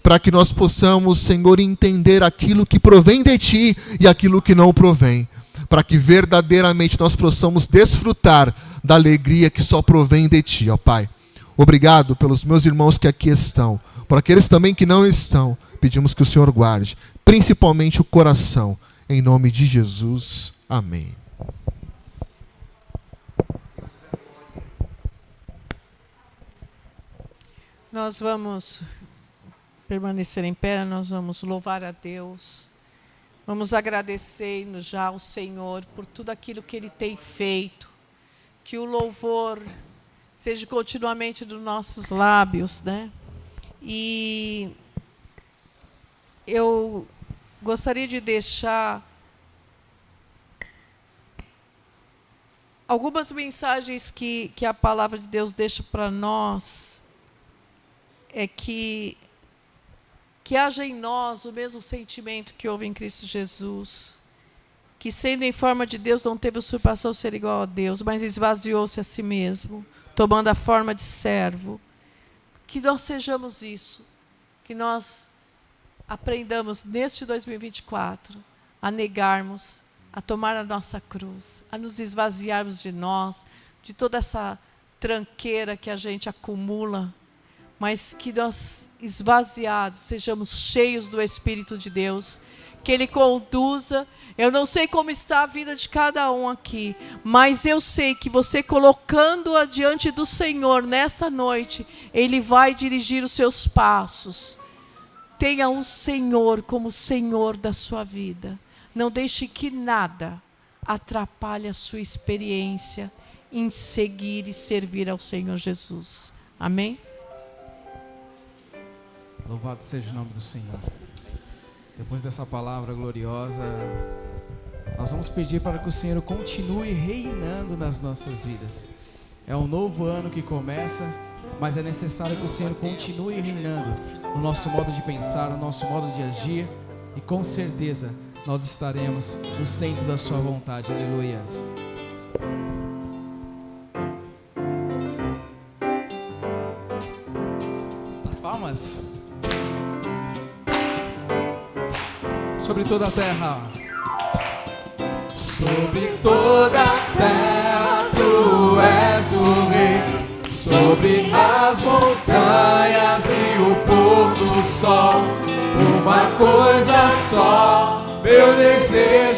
para que nós possamos, Senhor, entender aquilo que provém de Ti e aquilo que não provém, para que verdadeiramente nós possamos desfrutar da alegria que só provém de Ti, ó Pai. Obrigado pelos meus irmãos que aqui estão, por aqueles também que não estão, pedimos que o Senhor guarde, principalmente o coração, em nome de Jesus. Amém. Nós vamos permanecer em pé, nós vamos louvar a Deus. Vamos agradecer já ao Senhor por tudo aquilo que Ele tem feito. Que o louvor seja continuamente dos nossos lábios, né? E eu gostaria de deixar algumas mensagens que a palavra de Deus deixa para nós. É que haja em nós o mesmo sentimento que houve em Cristo Jesus, que sendo em forma de Deus não teve usurpação ser igual a Deus, mas esvaziou-se a si mesmo, tomando a forma de servo. Que nós sejamos isso, que nós aprendamos neste 2024 a negarmos, a tomar a nossa cruz, a nos esvaziarmos de nós, de toda essa tranqueira que a gente acumula, mas que nós, esvaziados, sejamos cheios do Espírito de Deus, que Ele conduza. Eu não sei como está a vida de cada um aqui, mas eu sei que você colocando-a diante do Senhor nesta noite, Ele vai dirigir os seus passos. Tenha o Senhor como Senhor da sua vida. Não deixe que nada atrapalhe a sua experiência em seguir e servir ao Senhor Jesus. Amém? Louvado seja o nome do Senhor. Depois dessa palavra gloriosa, nós vamos pedir para que o Senhor continue reinando nas nossas vidas. É um novo ano que começa, mas é necessário que o Senhor continue reinando no nosso modo de pensar, no nosso modo de agir, e com certeza nós estaremos no centro da sua vontade. Aleluia. As palmas. Sobre toda a terra. Sobre toda a terra tu és o rei. Sobre as montanhas e o pôr do sol. Uma coisa só, meu desejo